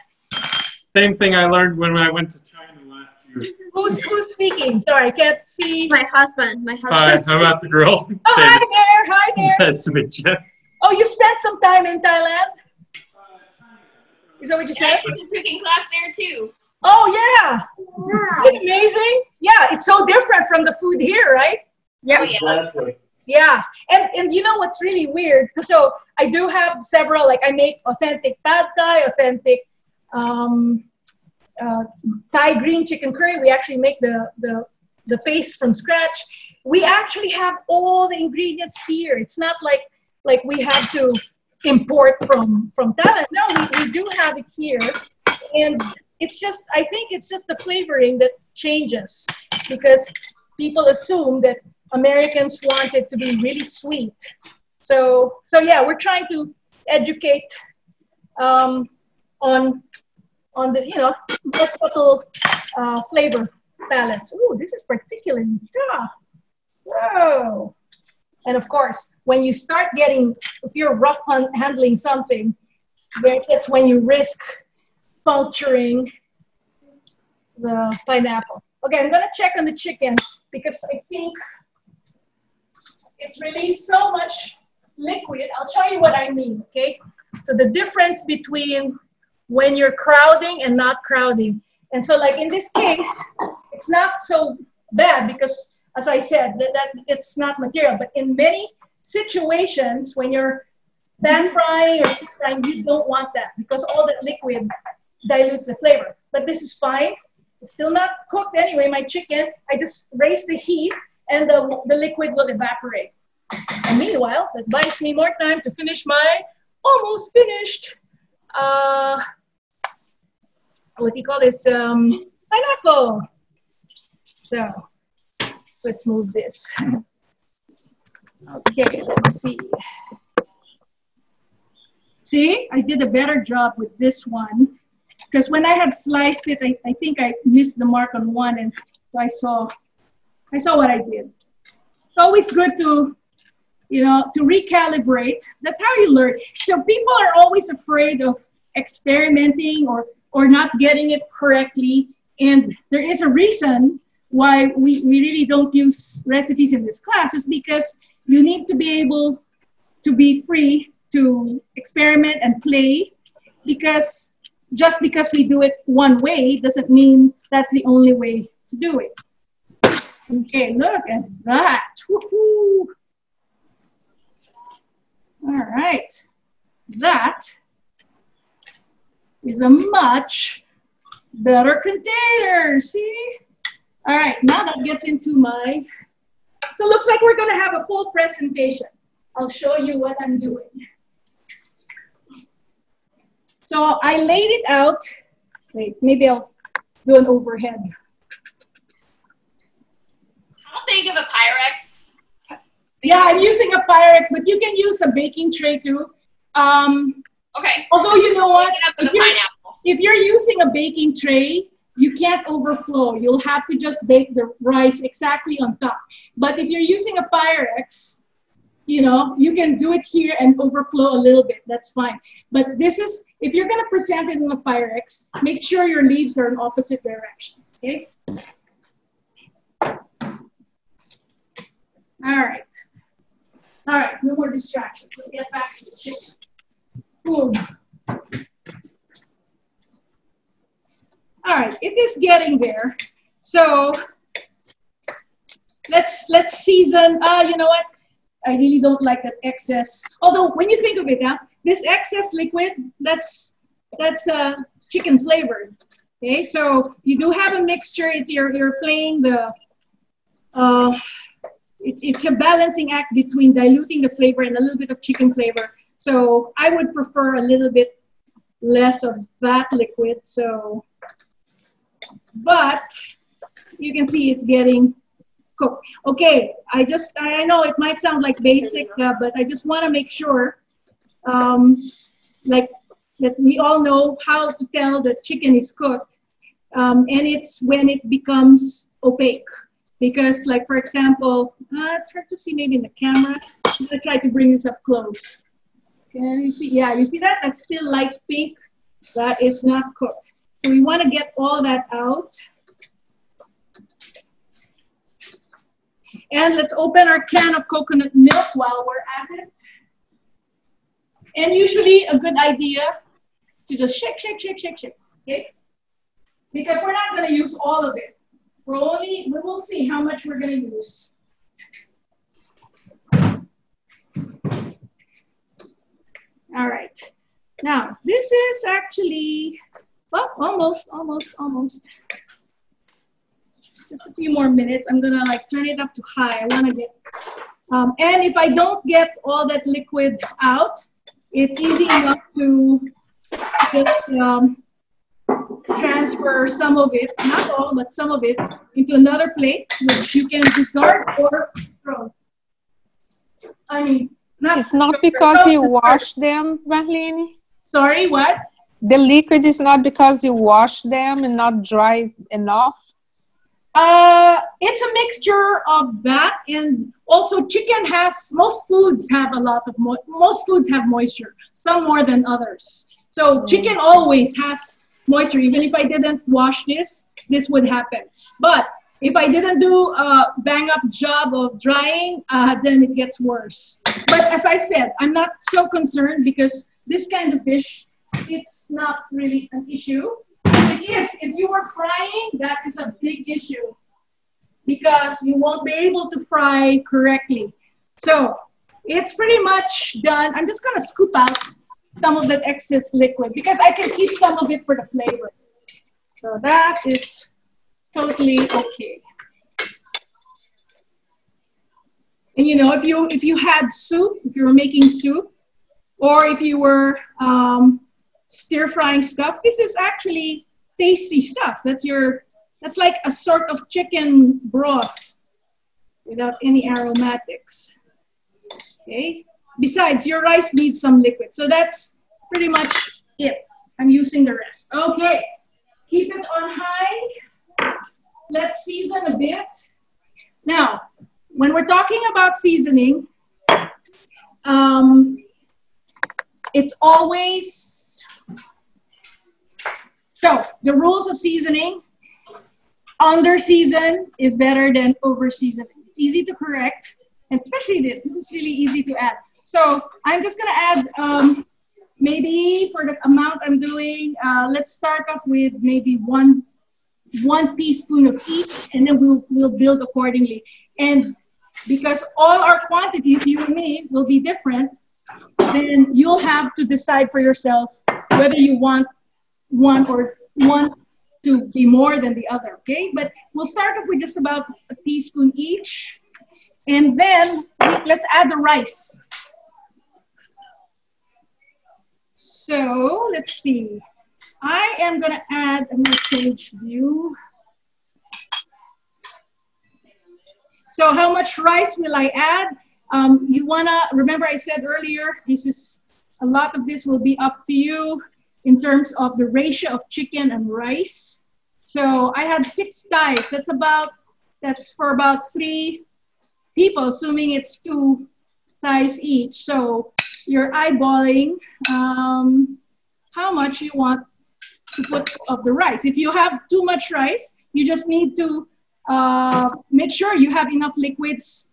Same thing I learned when I went to China last year. Who's speaking? Sorry, I can't see. My husband. Hi, how about the girl? Oh, hi there. Nice to meet you. Oh, you spent some time in Thailand? Is that what you said? I took a cooking class there too. Oh yeah. Wow. Isn't it amazing? Yeah, it's so different from the food here, right? Yeah. Oh, yeah. Exactly. Yeah, and you know what's really weird? So I do have several, like I make authentic pad Thai, authentic Thai green chicken curry. We actually make the paste from scratch. We actually have all the ingredients here. It's not like we have to import from Thailand. No, we do have it here. And it's just, I think it's just the flavoring that changes because people assume that Americans want it to be really sweet. So yeah, we're trying to educate on the, more subtle flavor palettes. Ooh, this is particularly tough. Whoa. And of course, when you start getting, if you're rough handling something, that's when you risk puncturing the pineapple. Okay, I'm gonna check on the chicken because I think it released so much liquid. I'll show you what I mean, okay? So the difference between when you're crowding and not crowding. And so like in this case, it's not so bad because, as I said, that it's not material. But in many situations, when you're pan frying or deep frying, you don't want that because all that liquid dilutes the flavor. But this is fine. It's still not cooked anyway, my chicken. I just raise the heat and the liquid will evaporate. And meanwhile, that buys me more time to finish my almost finished, what do you call this, pineapple. So let's move this. Okay, let's see. See, I did a better job with this one because when I had sliced it, I think I missed the mark on one, and so I saw what I did. It's always good to, you know, to recalibrate. That's how you learn. So people are always afraid of experimenting or not getting it correctly, and there is a reason why we really don't use recipes in this class. Is because you need to be able to be free to experiment and play, because just because we do it one way doesn't mean that's the only way to do it. Okay, look at that. Woohoo! All right, that is a much better container, see? All right, now that gets into my, so it looks like we're gonna have a full presentation. I'll show you what I'm doing. So I laid it out. Wait, maybe I'll do an overhead. How big of a Pyrex? Yeah, I'm using a Pyrex, but you can use a baking tray too. Okay. Although you know what? Pick it up with a pineapple. If you're using a baking tray, you can't overflow. You'll have to just bake the rice exactly on top. But if you're using a Pyrex, you know, you can do it here and overflow a little bit. That's fine. But this is, if you're going to present it in a Pyrex, make sure your leaves are in opposite directions, okay? All right. All right, no more distractions. Let's get back to the chicken. Boom. All right, it is getting there. So let's season. You know what? I really don't like that excess. Although when you think of it, this excess liquid, that's chicken flavored. Okay, so you do have a mixture. It's you're playing the. It's a balancing act between diluting the flavor and a little bit of chicken flavor. So I would prefer a little bit less of that liquid. So, but you can see it's getting cooked. Okay, I know it might sound like basic, but I just want to make sure, like that we all know how to tell the chicken is cooked, and it's when it becomes opaque. Because, like for example, it's hard to see maybe in the camera. I'm gonna try to bring this up close. Can you see? Yeah, you see that? That's still light pink. That is not cooked. So we want to get all that out. And let's open our can of coconut milk while we're at it. And usually a good idea to just shake, shake, shake, shake, shake, okay? Because we're not gonna use all of it. We will see how much we're gonna use. All right. Now, this is actually, well, almost. Just a few more minutes. I'm gonna like turn it up to high. I wanna get, and if I don't get all that liquid out, it's easy enough to just transfer some of it, not all, but some of it, into another plate, which you can discard or throw. I mean, it's not because you wash them, Marlene? Sorry, what? The liquid is not because you wash them and not dry enough? It's a mixture of that, and also chicken has, most foods have a lot of, most foods have moisture, some more than others. So chicken always has moisture. Even if I didn't wash this would happen. But if I didn't do a bang up job of drying, then it gets worse. But as I said, I'm not so concerned because this kind of fish, it's not really an issue. It is, if you were frying, that is a big issue because you won't be able to fry correctly. So it's pretty much done. I'm just gonna scoop out some of that excess liquid because I can keep some of it for the flavor. So that is totally okay. And you know, if you had soup, if you were making soup, or if you were stir frying stuff, this is actually tasty stuff. That's like a sort of chicken broth without any aromatics. Okay. Besides, your rice needs some liquid, so that's pretty much it. I'm using the rest. Okay, keep it on high. Let's season a bit. Now, when we're talking about seasoning, it's always, so the rules of seasoning, under season is better than over seasoning. It's easy to correct, and especially this is really easy to add. So I'm just gonna add, maybe for the amount I'm doing, let's start off with maybe one teaspoon of each, and then we'll build accordingly. And because all our quantities, you and me, will be different, then you'll have to decide for yourself whether you want one to be more than the other, okay? But we'll start off with just about a teaspoon each, and then let's add the rice. So let's see. I am gonna add, I'm gonna change view. So how much rice will I add? You wanna, remember I said earlier, a lot of this will be up to you in terms of the ratio of chicken and rice. So I had 6 thighs. That's for about 3 people, assuming it's 2 thighs each. So you're eyeballing how much you want to put of the rice. If you have too much rice, you just need to make sure you have enough liquids.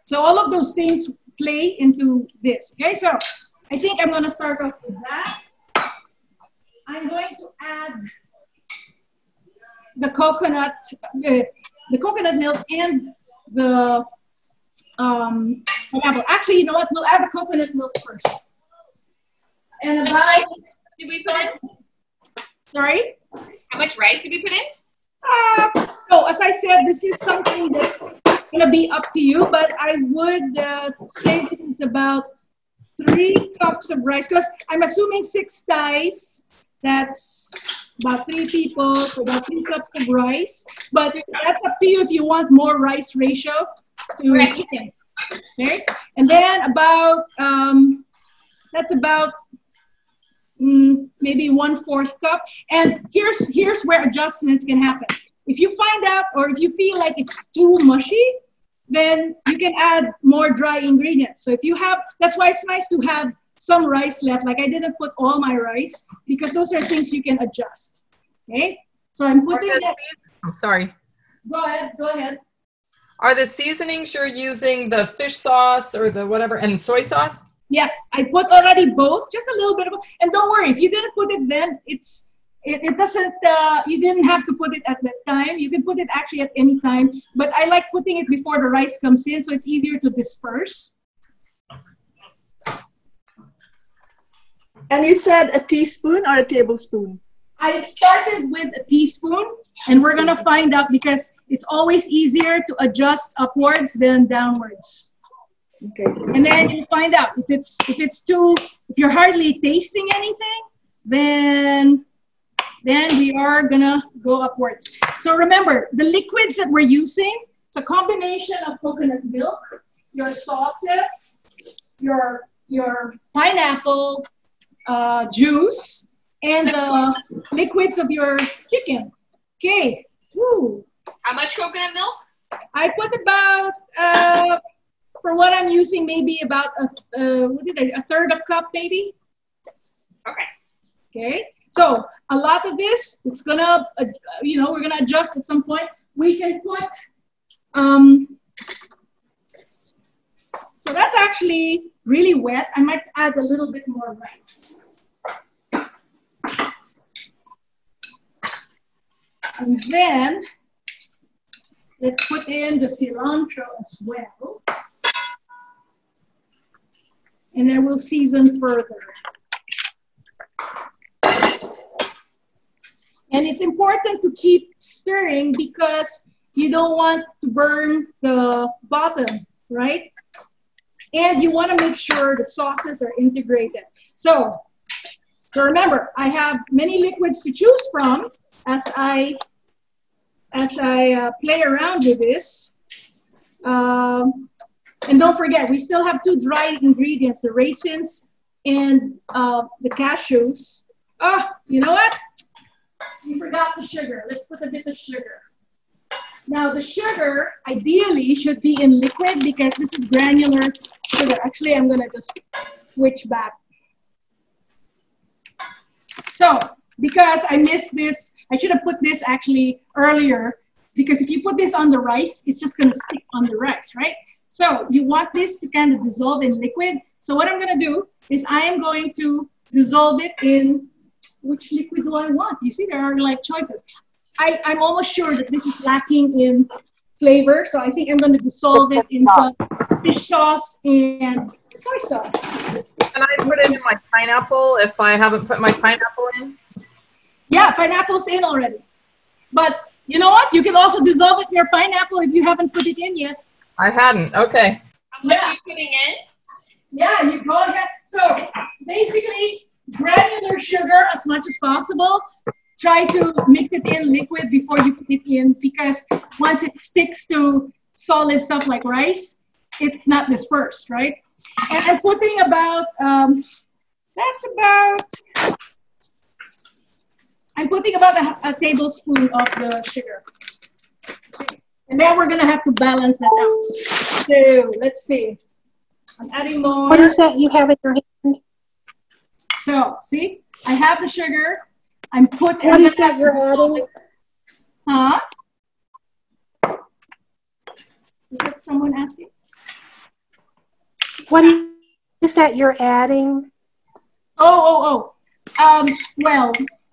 So all of those things play into this. Okay, so I think I'm gonna start off with that. I'm going to add the coconut milk and the pineapple. Actually, you know what? We'll add the coconut milk first. And about, how much rice did we put in? Sorry? How much rice did we put in? So as I said, this is something that's gonna be up to you, but I would say this is about 3 cups of rice, because I'm assuming 6 thighs. That's about 3 people, so about 3 cups of rice. But that's up to you if you want more rice ratio to chicken. Okay, and then about that's about maybe 1/4 cup. And here's where adjustments can happen. If you find out, or if you feel like it's too mushy, then you can add more dry ingredients. So if you have, that's why it's nice to have some rice left. Like I didn't put all my rice because those are things you can adjust. Okay, so I'm putting that. I'm sorry. Go ahead. Are the seasonings you're using the fish sauce or the whatever and soy sauce? Yes, I put already both, just a little bit of, and don't worry, if you didn't put it then, it doesn't, you didn't have to put it at that time. You can put it actually at any time, but I like putting it before the rice comes in so it's easier to disperse. And you said a teaspoon or a tablespoon? I started with a teaspoon, and we're gonna find out because it's always easier to adjust upwards than downwards. Okay. And then you find out if you're hardly tasting anything, then we are gonna go upwards. So remember, the liquids that we're using, it's a combination of coconut milk, your sauces, your pineapple juice, and the liquids of your chicken. Okay. Woo. How much coconut milk? I put about for what I'm using, maybe about a 1/3 cup, maybe. Okay. Okay. So a lot of this, it's gonna, we're gonna adjust at some point. We can put, so that's actually really wet. I might add a little bit more rice. And then let's put in the cilantro as well. And then we'll season further. And it's important to keep stirring because you don't want to burn the bottom, right? And you want to make sure the sauces are integrated. So remember, I have many liquids to choose from as I play around with this. And don't forget, we still have 2 dry ingredients, the raisins and the cashews. Oh, you know what? We forgot the sugar. Let's put a bit of sugar. Now the sugar ideally should be in liquid because this is granular sugar. Actually, I'm gonna just switch back. So because I missed this, I should have put this actually earlier because if you put this on the rice, it's just gonna stick on the rice, right? So you want this to kind of dissolve in liquid. So what I'm gonna do is I am going to dissolve it in, which liquid do I want? You see, there are like choices. I'm almost sure that this is lacking in flavor, so I think I'm going to dissolve it in some fish sauce and soy sauce. Can I put it in my pineapple if I haven't put my pineapple in? Yeah, pineapple's in already. But you know what? You can also dissolve it in your pineapple if you haven't put it in yet. I hadn't. Okay. How much are you putting in? Yeah, you go ahead. So basically, granular sugar as much as possible. Try to mix it in liquid before you put it in because once it sticks to solid stuff like rice, it's not dispersed, right? And I'm putting about, I'm putting about a tablespoon of the sugar. And then we're gonna have to balance that out. So let's see. I'm adding more. What is that you have in your hand? So see, I have the sugar. I'm putting. What is that you're adding? Huh? Is that someone asking? What is that you're adding? Well,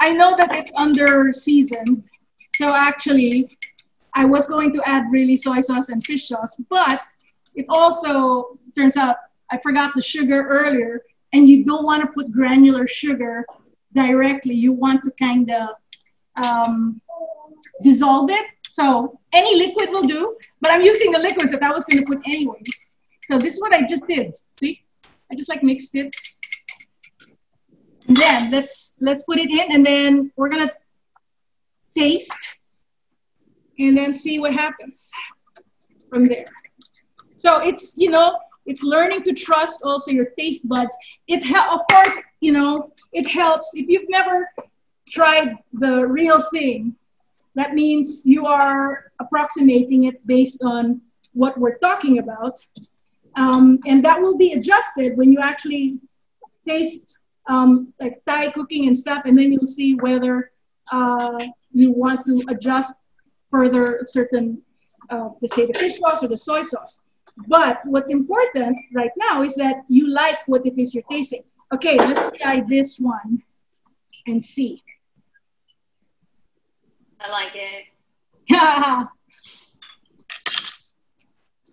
I know that it's under season, so actually, I was going to add really soy sauce and fish sauce, but it also turns out I forgot the sugar earlier, and you don't want to put granular sugar directly. You want to kind of dissolve it. So any liquid will do, but I'm using the liquids that I was going to put anyway. So this is what I just did. See, I just like mixed it. And then let's put it in, and then we're gonna taste, and then see what happens from there. So it's, you know, it's learning to trust also your taste buds. Of course, you know, it helps if you've never tried the real thing. That means you are approximating it based on what we're talking about. And that will be adjusted when you actually taste like Thai cooking and stuff, and then you'll see whether you want to adjust further certain, let's say the fish sauce or the soy sauce. But what's important right now is that you like what it is you're tasting. Okay, let's try this one and see. I like it.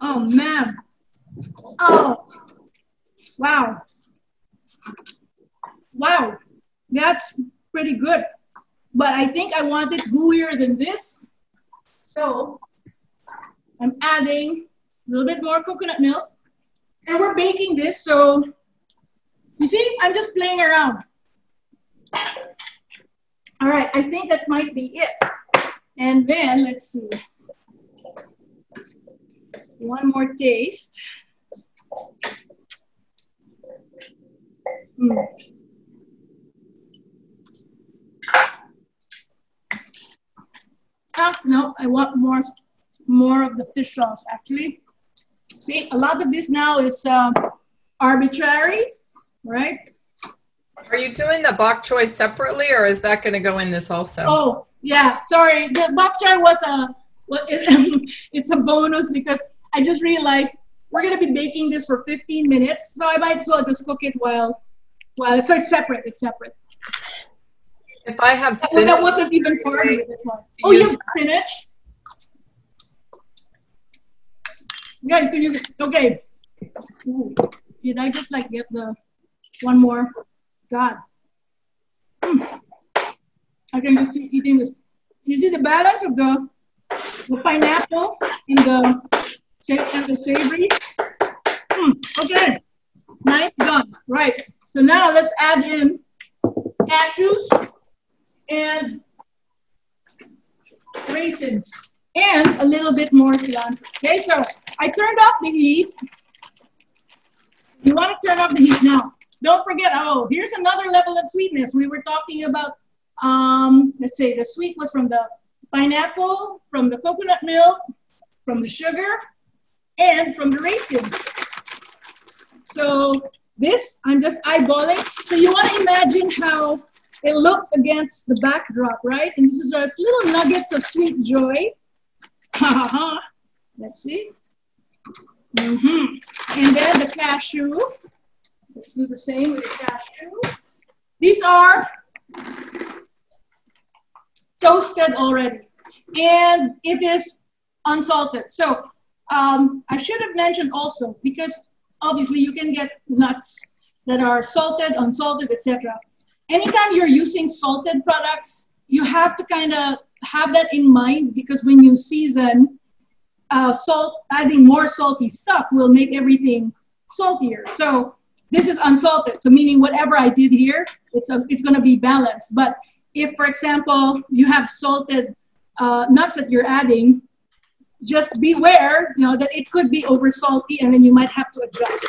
Oh, man. Oh, wow. Wow, that's pretty good. But I think I want it gooier than this. So I'm adding a little bit more coconut milk. And we're baking this, so you see, I'm just playing around. All right, I think that might be it. And then, let's see. One more taste. No, I want more of the fish sauce, actually. See, a lot of this now is arbitrary, right? Are you doing the bok choy separately, or is that going to go in this also? Oh, yeah, sorry. The bok choy was it's a bonus because I just realized we're going to be baking this for 15 minutes, so I might as well just cook it while so it's separate. It's separate. If I have spinach, that wasn't even part of this one. Oh, you have spinach? Yeah, you can use it. Okay. Ooh, did I just like get the one more? God. I can just keep eating this. You see the balance of the pineapple and the savory? Okay. Nice done. Right. So now let's add in cashews and raisins and a little bit more cilantro. Okay, so I turned off the heat. You want to turn off the heat now. don't forget, oh, here's another level of sweetness. We were talking about, let's say the sweet was from the pineapple, from the coconut milk, from the sugar, and from the raisins. So this, I'm just eyeballing. So you want to imagine how it looks against the backdrop, right? And this is just little nuggets of sweet joy. Let's see. And then the cashew. Let's do the same with the cashew. These are toasted already. And it is unsalted. So I should have mentioned also, because obviously you can get nuts that are salted, unsalted, etc. Anytime you're using salted products, you have to kind of have that in mind, because when you season, adding more salty stuff will make everything saltier. So this is unsalted, so meaning whatever I did here, it's going to be balanced. But if, for example, you have salted nuts that you're adding, just beware, that it could be over salty, and then you might have to adjust.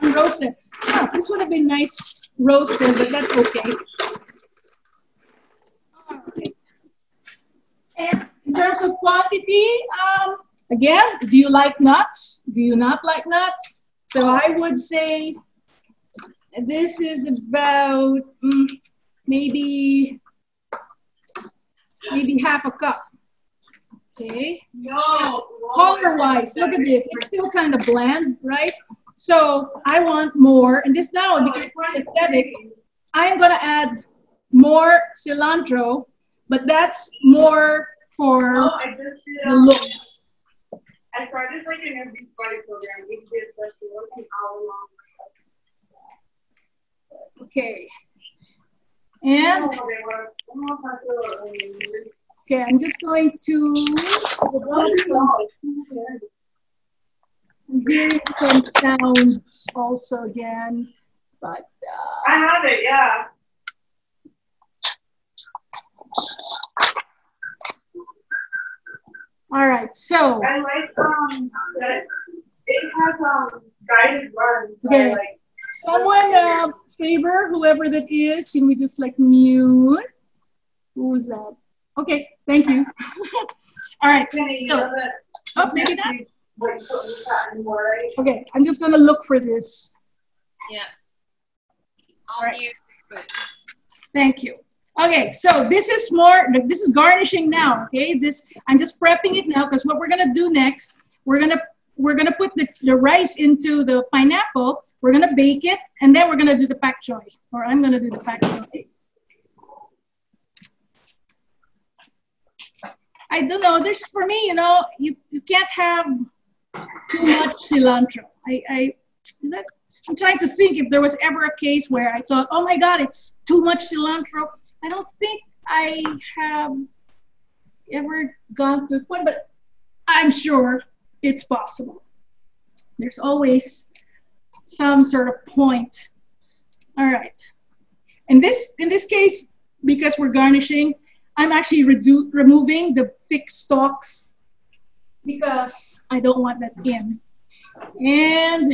Unroasted. This would have been nice roasted, but that's okay. All right. And in terms of quantity, again, do you like nuts? Do you not like nuts? So I would say this is about maybe half a cup. Okay. No. Color-wise, look at this. It's still kind of bland, right? So I want more, and this now, because it's aesthetic, I'm gonna add more cilantro, but that's more for the look. I tried this like in every body program. We did like an hour long. Okay. And okay, I'm just going to. I'm hearing some sounds also again, but I have it, yeah. All right, so I like that it has guided runs. okay. Like, Someone favor whoever that is. Can we just like mute? Who's that? Okay, thank you. All right. So, oh, maybe not. Okay, I'm just gonna look for this. Yeah. All right. Thank you. Okay, so this is garnishing now. Okay, I'm just prepping it now, because what we're gonna do next, we're gonna put the rice into the pineapple. We're gonna bake it, and then we're gonna do the pak choy, or I'm gonna do the pak choy. I don't know. For me, you can't have too much cilantro. I'm trying to think if there was ever a case where I thought, oh my God, it's too much cilantro. I don't think I have ever gone to the point, but I'm sure it's possible. There's always some sort of point. All right. In this case, because we're garnishing, I'm actually removing the thick stalks because I don't want that in. And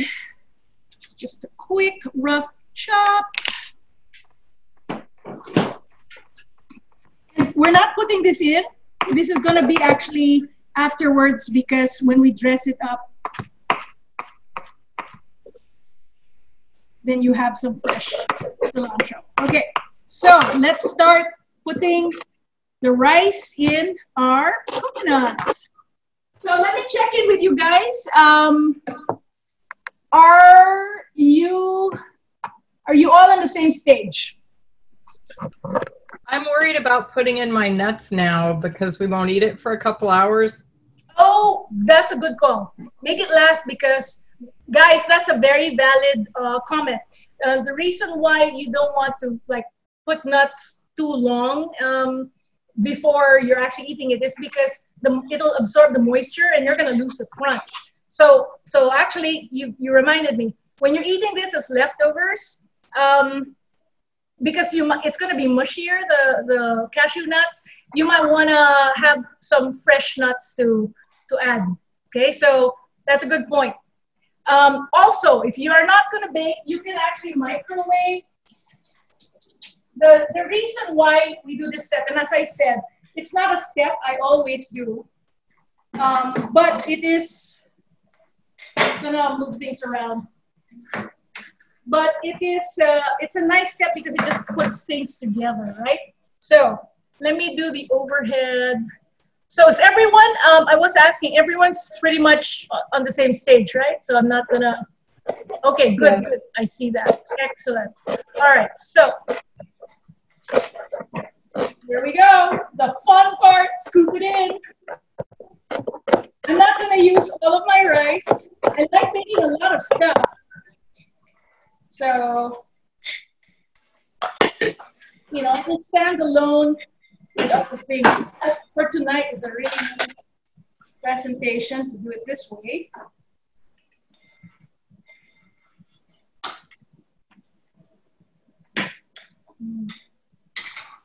just a quick rough chop. And we're not putting this in. This is going to be actually afterwards, because when we dress it up, then you have some fresh cilantro. Okay, so let's start putting the rice in our coconut. So let me check in with you guys. Are you all on the same stage? I'm worried about putting in my nuts now because we won't eat it for a couple hours. Oh, that's a good call. Make it last, because, guys, that's a very valid comment. The reason why you don't want to put nuts too long before you're actually eating it is because it'll absorb the moisture and you're going to lose the crunch. So actually, you reminded me, when you're eating this as leftovers, because it's going to be mushier, the cashew nuts, you might want to have some fresh nuts to add. Okay, so that's a good point. Also, if you are not going to bake, you can actually microwave. The reason why we do this step, and as I said, it's not a step I always do, but it is, I'm gonna move things around. But it's a nice step because it just puts things together, right? So let me do the overhead. So is everyone, I was asking, everyone's pretty much on the same stage, right? So I'm not gonna, okay, good, good. I see that, excellent. All right, so here we go. The fun part, scoop it in. I'm not gonna use all of my rice. I like making a lot of stuff. So, you know, it stands alone without the thing. Just for tonight is a really nice presentation to do it this way.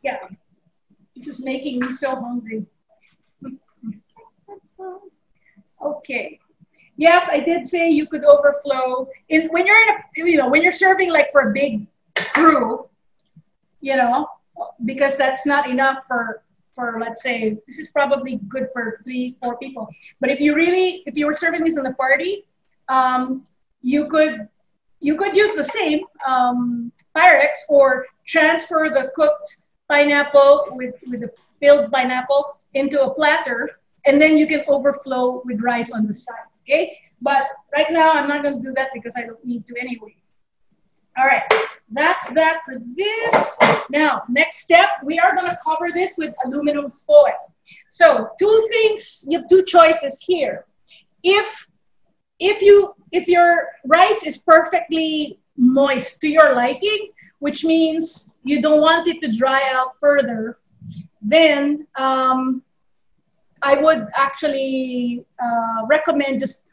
Yeah, this is making me so hungry. Okay. Yes, I did say you could overflow. When you're in a, you know, when you're serving like for a big crew, you know, because that's not enough for let's say, this is probably good for 3-4 people. But if you were serving this in the party, you could use the same Pyrex or transfer the cooked pineapple with the filled pineapple into a platter, and then you can overflow with rice on the side. Okay, but right now I'm not going to do that because I don't need to anyway. All right, that's that for this. Now, next step, we are going to cover this with aluminum foil. So two things, you have two choices here. If your rice is perfectly moist to your liking, which means you don't want it to dry out further, then I would actually recommend just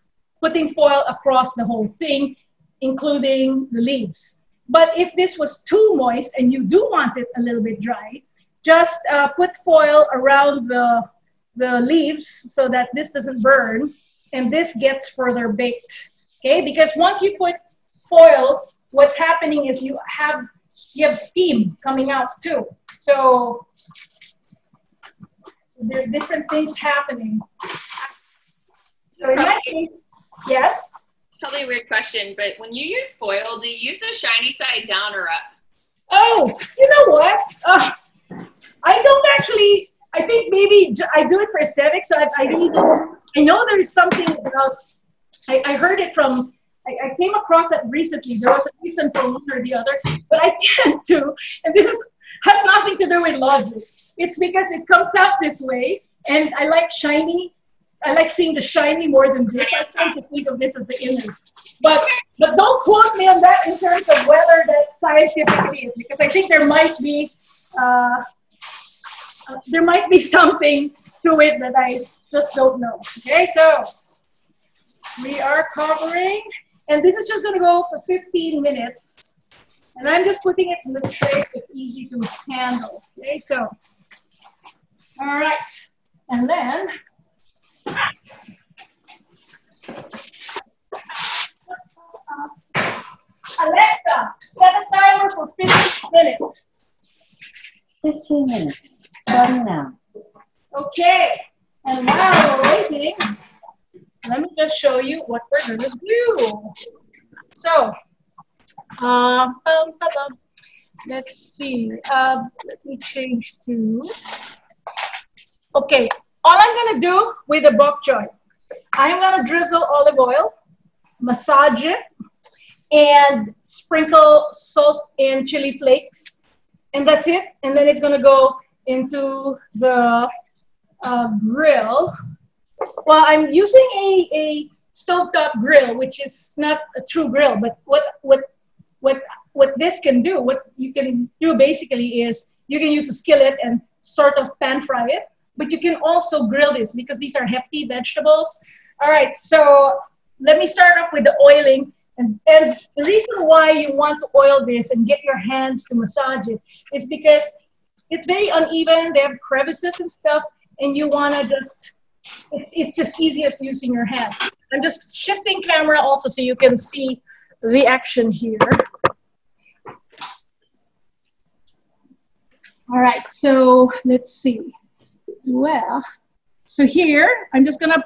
putting foil across the whole thing, including the leaves. But if this was too moist and you do want it a little bit dry, just put foil around the leaves so that this doesn't burn and this gets further baked. Okay, because once you put foil, what's happening is you have steam coming out too. So there's different things happening. So in that case, yes? It's probably a weird question, but when you use foil, do you use the shiny side down or up? Oh, you know what? I don't actually, I think maybe I do it for aesthetics. So I know there's something about, I heard it from, I came across that recently. There was a reason for one or the other, but I tend to, and this has nothing to do with logic. It's because it comes out this way, and I like shiny. I like seeing the shiny more than this. I tend to think of this as the inner. But don't quote me on that in terms of whether that scientifically is, because I think there might be something to it that I just don't know. Okay, so we are covering, and this is just going to go for 15 minutes. And I'm just putting it in the tray. It's easy to handle. Okay, so, all right. And then, Alexa, set a timer for 15 minutes. 15 minutes, starting now. Okay, and while we're waiting, let me just show you what we're going to do. So, let's see. Let me change to. Okay, all I'm going to do with the bok choy, I'm going to drizzle olive oil, massage it, and sprinkle salt and chili flakes, and that's it. And then it's going to go into the grill. Well, I'm using a stovetop grill, which is not a true grill, but what this can do, what you can do basically is you can use a skillet and sort of pan fry it, but you can also grill this because these are hefty vegetables. All right, so let me start off with the oiling. And the reason why you want to oil this and get your hands to massage it is because it's very uneven. They have crevices and stuff, and you want to just, it's just easiest using your hand. I'm just shifting camera also so you can see the action here. All right, so let's see. Well, so here, I'm just gonna,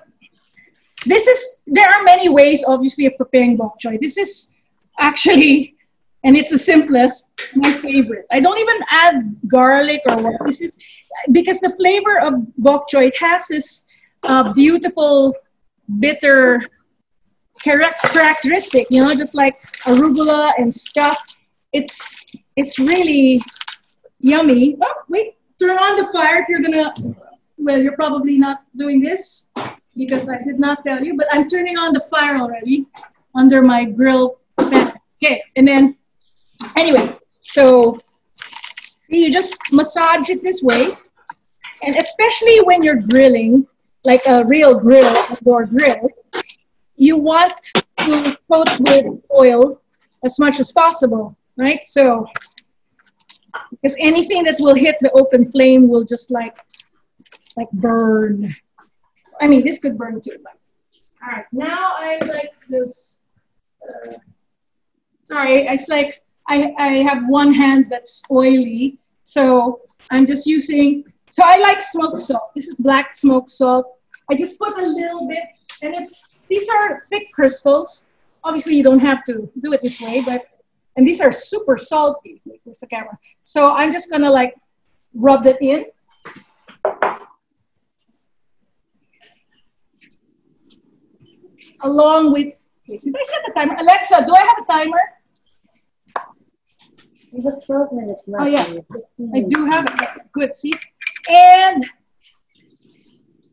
there are many ways, obviously, of preparing bok choy. This is actually, and it's the simplest, my favorite. I don't even add garlic or what. This is, because the flavor of bok choy, it has this beautiful, bitter characteristic, you know, just like arugula and stuff. It's really yummy. Oh, wait, turn on the fire if you're gonna, well, you're probably not doing this because I did not tell you, but I'm turning on the fire already under my grill pan. Okay, and then, anyway, so see, you just massage it this way, and especially when you're grilling, like a real grill or grill, you want to coat with oil as much as possible, right? So, because anything that will hit the open flame will just like burn. I mean, this could burn too. But, all right, now I like this. Sorry, it's like I have one hand that's oily, so I'm just using. So I like smoked salt. This is black smoked salt. I just put a little bit, and these are thick crystals. Obviously, you don't have to do it this way, and these are super salty. Where's the camera? So I'm just gonna like rub it in. Along with, wait, did I set the timer? Alexa, do I have a timer? You have 12 minutes left. Oh yeah, I do have it. Good, see? And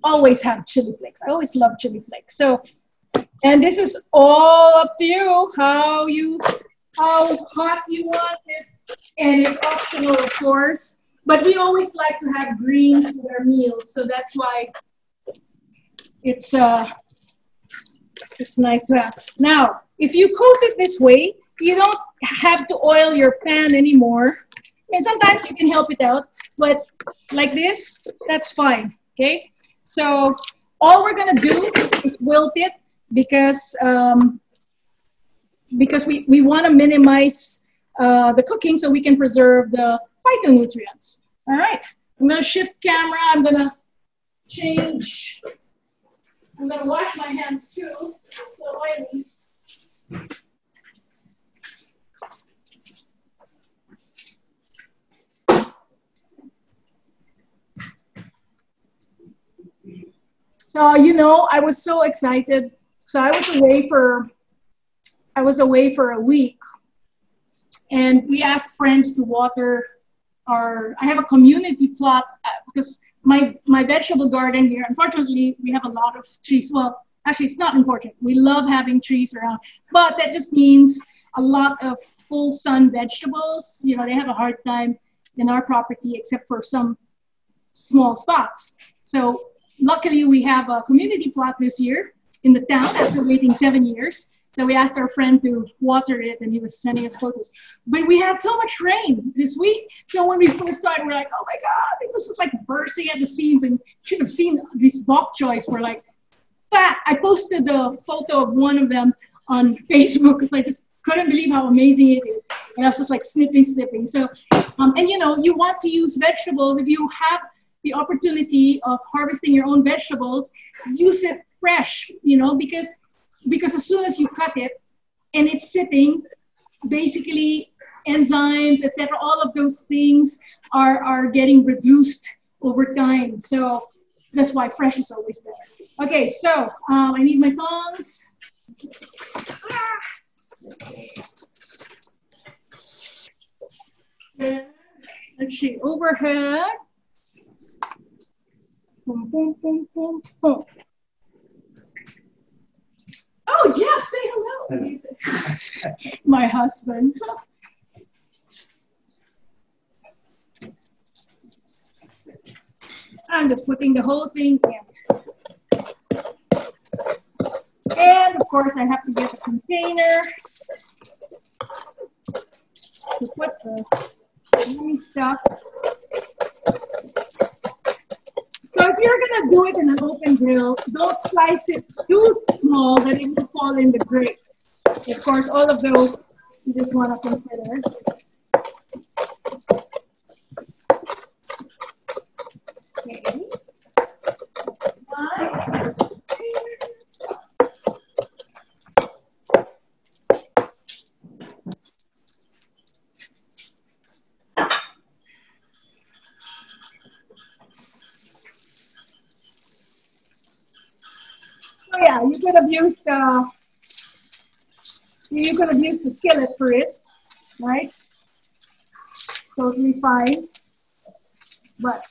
always have chili flakes. I always love chili flakes. So, and this is all up to you, how hot you want it. And it's optional, of course. But we always like to have greens with our meals. So that's why it's nice to have. Now, if you coat it this way, you don't have to oil your pan anymore. And sometimes you can help it out, but like this, that's fine, okay? So all we're gonna do is wilt it because we wanna minimize the cooking so we can preserve the phytonutrients. All right, I'm gonna shift camera, I'm gonna change. I'm gonna wash my hands too, so oily. So, you know, I was so excited. So I was away for a week, and we asked friends to water I have a community plot because my vegetable garden here, unfortunately, we have a lot of trees. Well, actually, it's not unfortunate. We love having trees around, but that just means a lot of full sun vegetables. You know, they have a hard time in our property except for some small spots. So luckily, we have a community plot this year in the town after waiting 7 years. So we asked our friend to water it, and he was sending us photos. But we had so much rain this week. So when we first started, we're like, oh my God, it was just like bursting at the seams. And you should have seen these bok choys were like fat. I posted the photo of one of them on Facebook because I just couldn't believe how amazing it is. And I was just like snipping. So, and you know, you want to use vegetables. If you have the opportunity of harvesting your own vegetables, use it fresh, you know, because as soon as you cut it and it's sitting, basically enzymes, etc., all of those things are getting reduced over time. So that's why fresh is always better. Okay, so I need my tongs. Let's see, overhead. Boom, boom, boom, boom, boom. Oh, Jeff, say hello. My husband. I'm just putting the whole thing in. And of course, I have to get a container to put the stuff. you're gonna do it in an open grill, don't slice it too small that it will fall in the grapes. Of course, all of those you just want to consider. Okay. So yeah, you could have used the skillet for it, right? Totally fine. But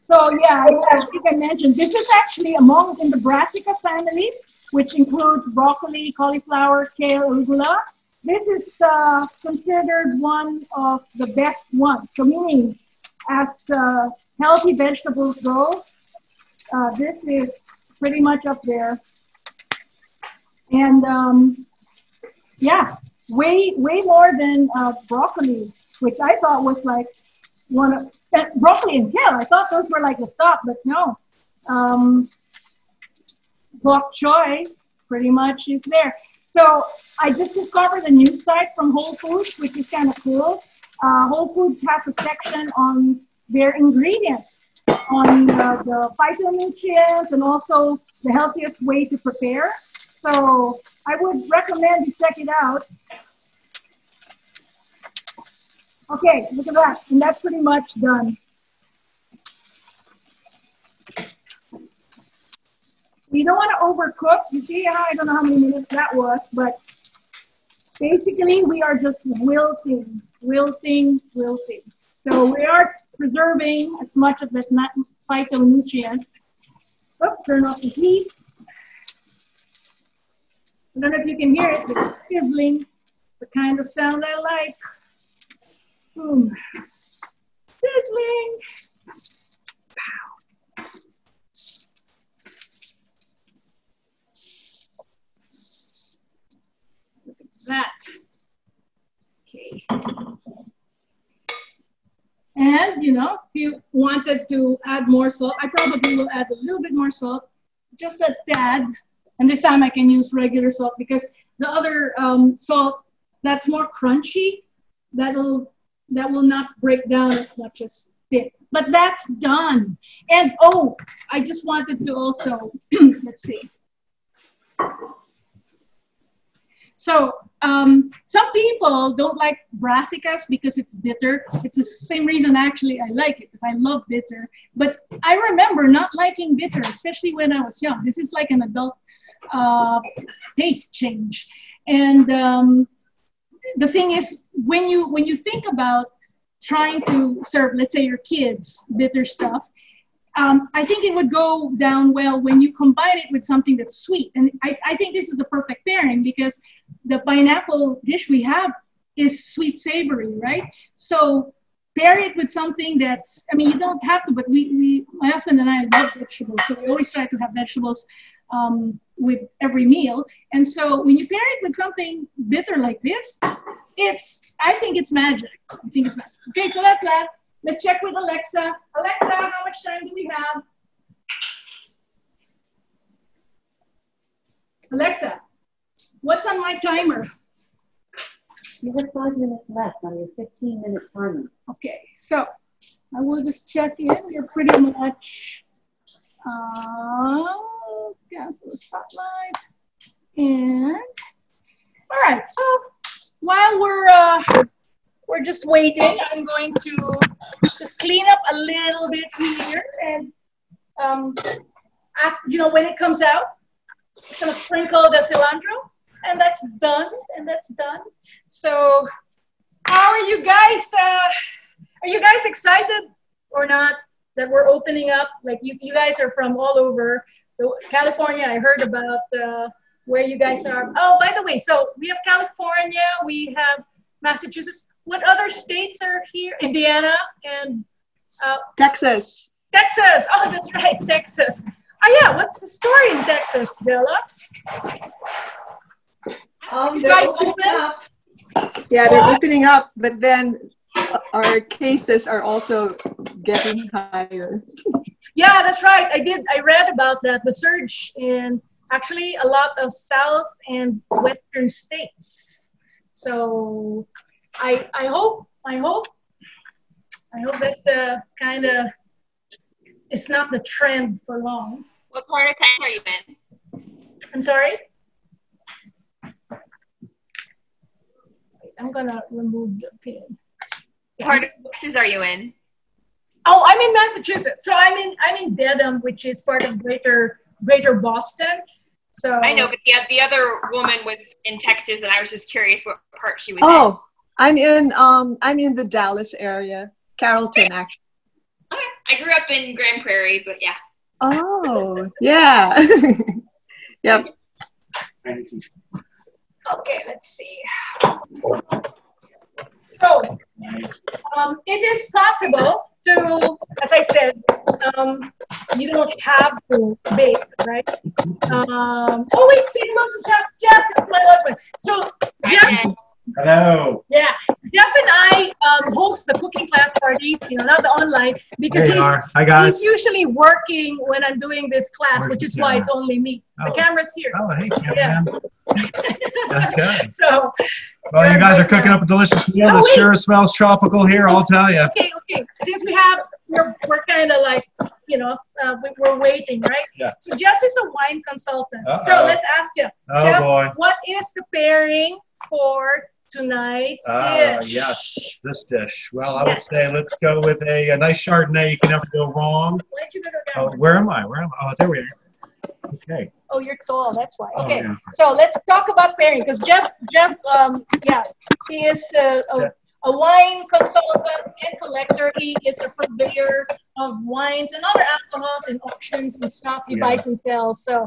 so yeah, I think I mentioned this is actually among in the brassica family, which includes broccoli, cauliflower, kale, arugula. This is considered one of the best ones. So meaning, as healthy vegetables go, this is pretty much up there. And yeah, way more than broccoli, which I thought was like one of broccoli and kale. I thought those were like the top, but no. Bok choy pretty much is there. So I just discovered a new site from Whole Foods, which is kind of cool. Whole Foods has a section on their ingredients, on the phytonutrients and also the healthiest way to prepare. So I would recommend you check it out. Okay, look at that. And that's pretty much done. You don't want to overcook. You see how I don't know how many minutes that was, but basically we are just wilting. So we are preserving as much of the phytonutrients. Oh, turn off the heat. I don't know if you can hear it, but it's sizzling, the kind of sound I like. Boom. Sizzling. Pow. Look at that. Okay. And, you know, if you wanted to add more salt, I probably will add a little bit more salt, just a tad. And this time I can use regular salt because the other salt that's more crunchy, that will not break down as much as this. But that's done. And oh, I just wanted to also let's see. So some people don't like brassicas because it's bitter. It's the same reason actually I like it, because I love bitter. But I remember not liking bitter, especially when I was young. This is like an adult taste change. And the thing is, when you think about trying to serve, let's say, your kids bitter stuff, I think it would go down well when you combine it with something that's sweet. And I think this is the perfect pairing because the pineapple dish we have is sweet savory, right? So pair it with something that's, I mean, you don't have to, but my husband and I love vegetables. So we always try to have vegetables with every meal. And so when you pair it with something bitter like this, I think it's magic. Okay, so that's that. Let's check with Alexa. Alexa, how much time do we have? Alexa, what's on my timer? You have 5 minutes left on your 15-minute timer. Okay, so I will just check in. You're pretty much cancel the spotlight. And all right, so while we're just waiting, I'm going to just clean up a little bit here, and you know, when it comes out, I'm gonna sprinkle the cilantro, and that's done. So, how are you guys? Are you guys excited or not that we're opening up? Like you guys are from all over California. I heard about where you guys are. Oh, by the way, so we have California, we have Massachusetts. What other states are here? Indiana and Texas. Texas. Oh, that's right, Texas. Oh yeah, what's the story in Texas, Bella? They're opening up. Yeah, they're opening up, but then our cases are also getting higher. Yeah, that's right. I read about that, the surge in actually a lot of South and Western states. So I hope that kind of it's not the trend for long. What part of Texas are you in? I'm sorry? I'm gonna remove the pin. What part of Texas are you in? Oh, I'm in Massachusetts. So I'm in Dedham, which is part of Greater Boston. So I know, but the other woman was in Texas, and I was just curious what part she was Oh, I'm in the Dallas area, Carrollton, actually. in. Okay. I grew up in Grand Prairie, but yeah. Oh, yeah. Yep. Okay, let's see. So, it is possible to, as I said, you don't have to bake, right? Oh wait, say hello to Jeff. Jeff is my husband. So Jeff. Hello. Yeah, Jeff and I host the cooking class parties, not the online, because he's usually working when I'm doing this class, which is why it's only me. The camera's here. Oh, hey, yeah. Okay. So. Well, you guys are cooking up a delicious meal that sure smells tropical here, I'll tell you. Okay. Since we're kind of like, we're waiting, right? Yeah. So Jeff is a wine consultant. So let's ask Jeff. Oh, Jeff, boy. what is the pairing for tonight's dish? Yes, this dish. Well, I would say let's go with a nice Chardonnay. You can never go wrong. Why don't you go down? Oh, where am I? Oh, there we are. Okay. Oh, you're tall. That's why. Okay. Yeah. So let's talk about pairing, because Jeff, he is a wine consultant and collector. He is a purveyor of wines and other alcohols and auctions and stuff he buys and sells. So,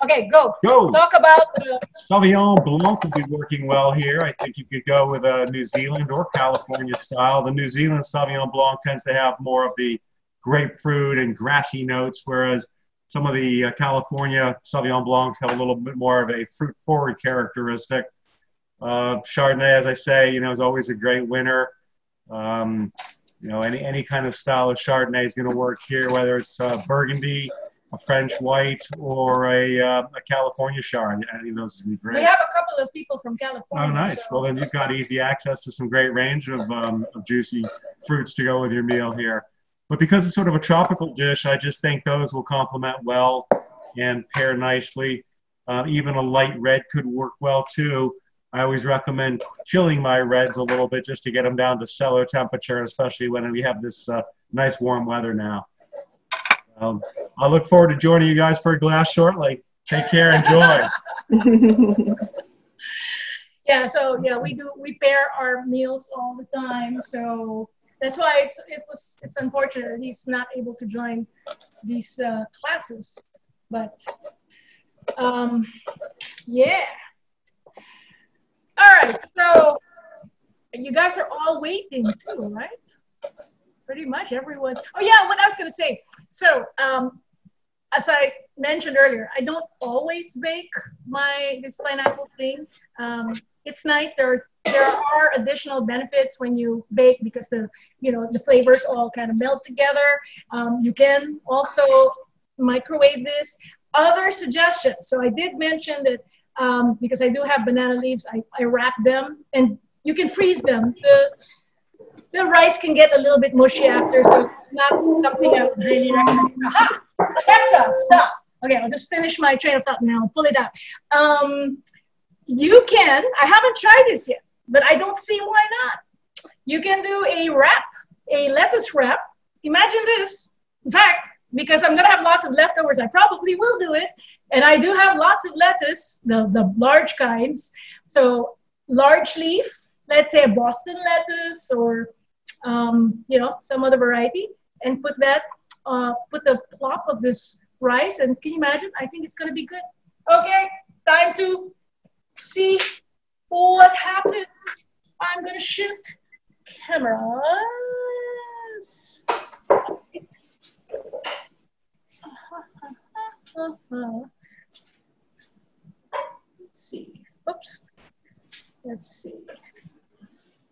okay, go. Talk about the Sauvignon Blanc would be working well here. I think you could go with a New Zealand or California style. The New Zealand Sauvignon Blanc tends to have more of the grapefruit and grassy notes, whereas some of the California Sauvignon Blancs have a little bit more of a fruit-forward characteristic. Chardonnay, as I say, is always a great winner. Any kind of style of Chardonnay is going to work here, whether it's Burgundy, a French white, or a California Chard. Any of those would be great. We have a couple of people from California. Oh, nice. So. Well, then you've got easy access to some great range of juicy fruits to go with your meal here. But because it's sort of a tropical dish, I just think those will complement well and pair nicely. Even a light red could work well too. I always recommend chilling my reds a little bit just to get them down to cellar temperature, especially when we have this nice warm weather now. I look forward to joining you guys for a glass shortly. Take care, enjoy. Yeah, so we pair our meals all the time. So that's why it's unfortunate that he's not able to join these classes. But yeah. All right, so you guys are all waiting too, right? Pretty much everyone. Oh yeah, what I was gonna say. So as I mentioned earlier, I don't always bake this pineapple thing. It's nice. There are additional benefits when you bake because the flavors all kind of melt together. You can also microwave this. Other suggestions. So I did mention that because I do have banana leaves, I wrap them and you can freeze them. The rice can get a little bit mushy after, so it's not something I would really recommend. Aha! Alexa, stop. Okay, I'll just finish my train of thought now. I'll pull it out. You can, I haven't tried this yet, but I don't see why not. You can do a lettuce wrap. Imagine this. In fact, because I'm going to have lots of leftovers, I probably will do it. And I do have lots of lettuce, the large kinds. So large leaf, let's say a Boston lettuce or, some other variety. And put the plop of this rice. And can you imagine? I think it's going to be good. Okay, time to see what happened. I'm going to shift cameras. Let's see. Oops. Let's see.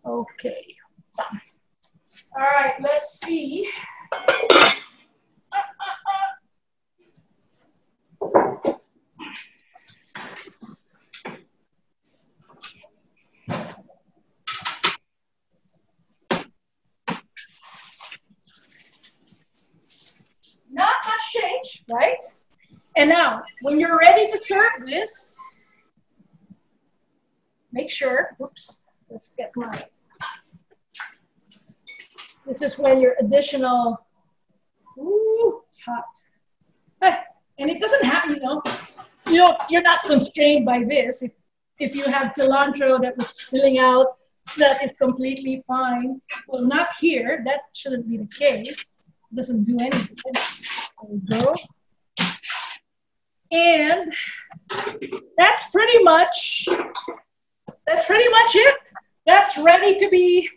Okay. All right, let's see. Not much change, right? And now, when you're ready to serve this, make sure, oops, let's get my, this is when your additional, ooh, it's hot. And it doesn't have, you're not constrained by this. If you have cilantro that was spilling out, that is completely fine. Well, not here, that shouldn't be the case. It doesn't do anything. There we go. And that's pretty much it. That's ready to be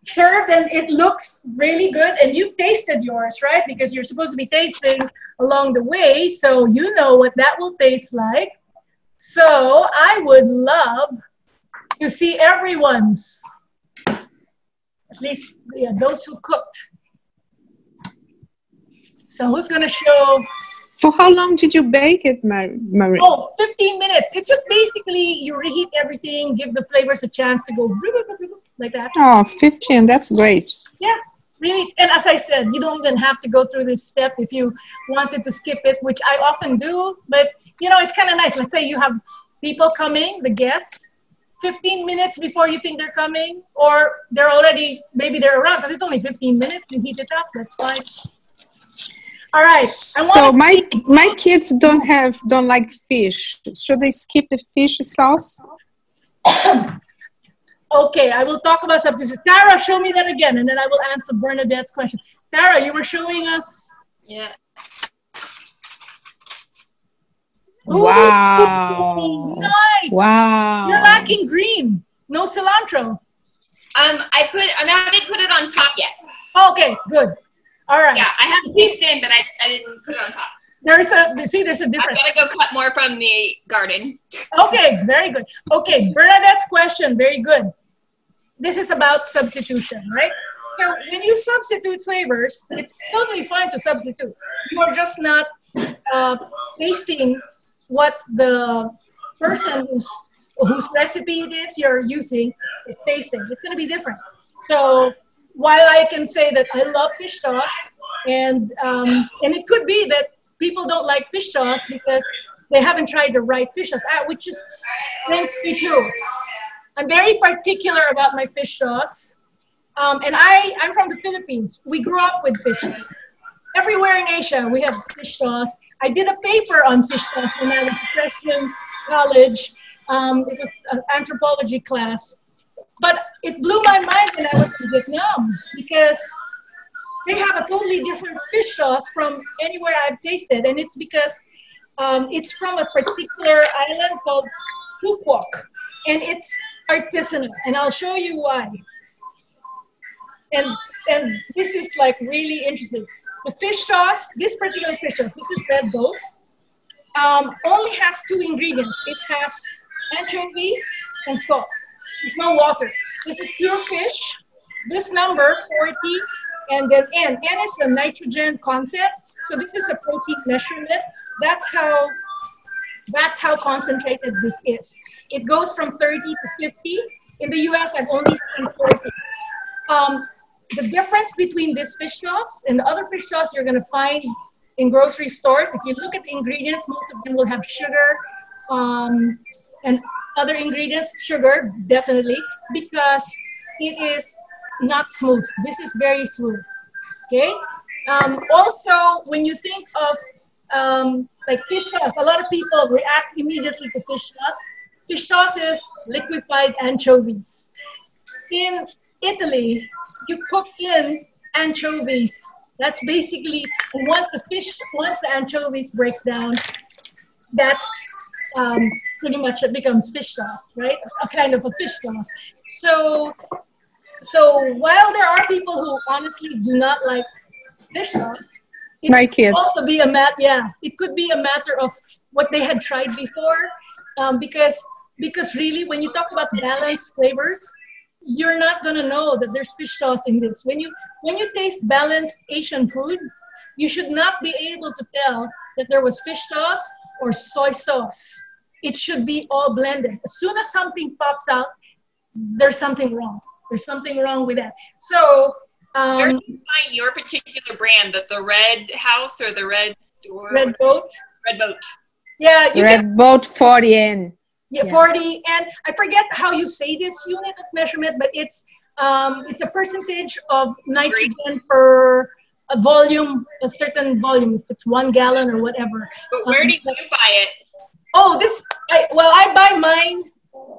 served, and it looks really good. And you've tasted yours, right? Because you're supposed to be tasting along the way, so you know what that will taste like. So I would love to see everyone's, at least those who cooked. So who's going to show? For how long did you bake it, Marie? Oh, 15 minutes. It's just basically you reheat everything, give the flavors a chance to go like that. Oh, 15, that's great. Yeah, really. And as I said, you don't even have to go through this step if you wanted to skip it, which I often do. But, it's kind of nice. Let's say you have people coming, the guests, 15 minutes before you think they're coming, or maybe they're around, because it's only 15 minutes. You heat it up, that's fine. All right. So my kids don't like fish. Should they skip the fish sauce? Okay, I will talk about substitution. Tara, show me that again, and then I will answer Bernadette's question. Tara, you were showing us. Yeah. Wow. Nice. Wow. You're lacking green. No cilantro. I haven't put it on top yet. Okay, good. All right. Yeah, I have mixed in, but I didn't put it on top. There's a difference. I've got to go cut more from the garden. Okay, very good. Okay, Bernadette's question, very good. This is about substitution, right? So when you substitute flavors, it's totally fine to substitute. You are just not tasting what the person whose recipe it is you're using is tasting. It's going to be different. So while I can say that I love fish sauce, and it could be that people don't like fish sauce because they haven't tried the right fish sauce, which is me too. I'm very particular about my fish sauce. And I'm from the Philippines. We grew up with fish sauce. Everywhere in Asia, we have fish sauce. I did a paper on fish sauce when I was a freshman in college. It was an anthropology class. But it blew my mind when I was in Vietnam because they have a totally different fish sauce from anywhere I've tasted. And it's because it's from a particular island called Phu Quoc. And it's artisanal. And I'll show you why. And this is like really interesting. The fish sauce, this particular fish sauce, this is red boat, only has 2 ingredients. It has anchovy and salt. There's no water. This is pure fish. This number, 40, and then N. N is the nitrogen content. So this is a protein measurement. That's how concentrated this is. It goes from 30 to 50. In the US, I've only seen 40. The difference between this fish sauce and the other fish sauce you're going to find in grocery stores, if you look at the ingredients, most of them will have sugar and other ingredients, sugar, definitely, because it is not smooth. This is very smooth, okay? Also, when you think of like fish sauce, a lot of people react immediately to fish sauce. Fish sauce is liquefied anchovies. In Italy, you cook in anchovies. That's basically, once the anchovies breaks down, that's pretty much it becomes fish sauce, right? A kind of a fish sauce. So while there are people who honestly do not like fish sauce, my kids. Also be it could be a matter of what they had tried before, because really when you talk about balanced flavors, you're not gonna know that there's fish sauce in this. When you taste balanced Asian food, you should not be able to tell that there was fish sauce or soy sauce. It should be all blended. As soon as something pops out, there's something wrong. There's something wrong with that. So where do you find your particular brand? The Red House or the Red Door? Red Boat. Red Boat. Yeah, Red Boat 40N. Yeah, 40, and I forget how you say this unit of measurement, but it's a percentage of nitrogen per a volume, a certain volume, if it's 1 gallon or whatever. But where do you buy it? Oh, I buy mine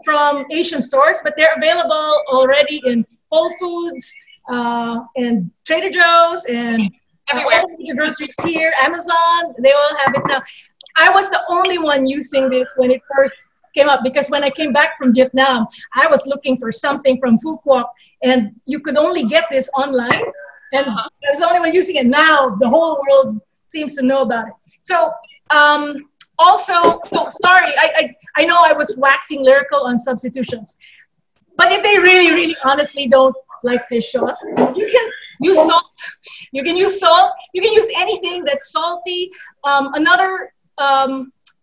from Asian stores, but they're available already in Whole Foods and Trader Joe's and everywhere. All the major groceries here, Amazon. They all have it now. I was the only one using this when it first came up, because when I came back from Vietnam, I was looking for something from Phu Quoc, and you could only get this online, and I was the only one using it. Now the whole world seems to know about it. So also, sorry, I know I was waxing lyrical on substitutions, but if they really honestly don't like fish sauce, you can use salt. You can use salt. You can use anything that's salty.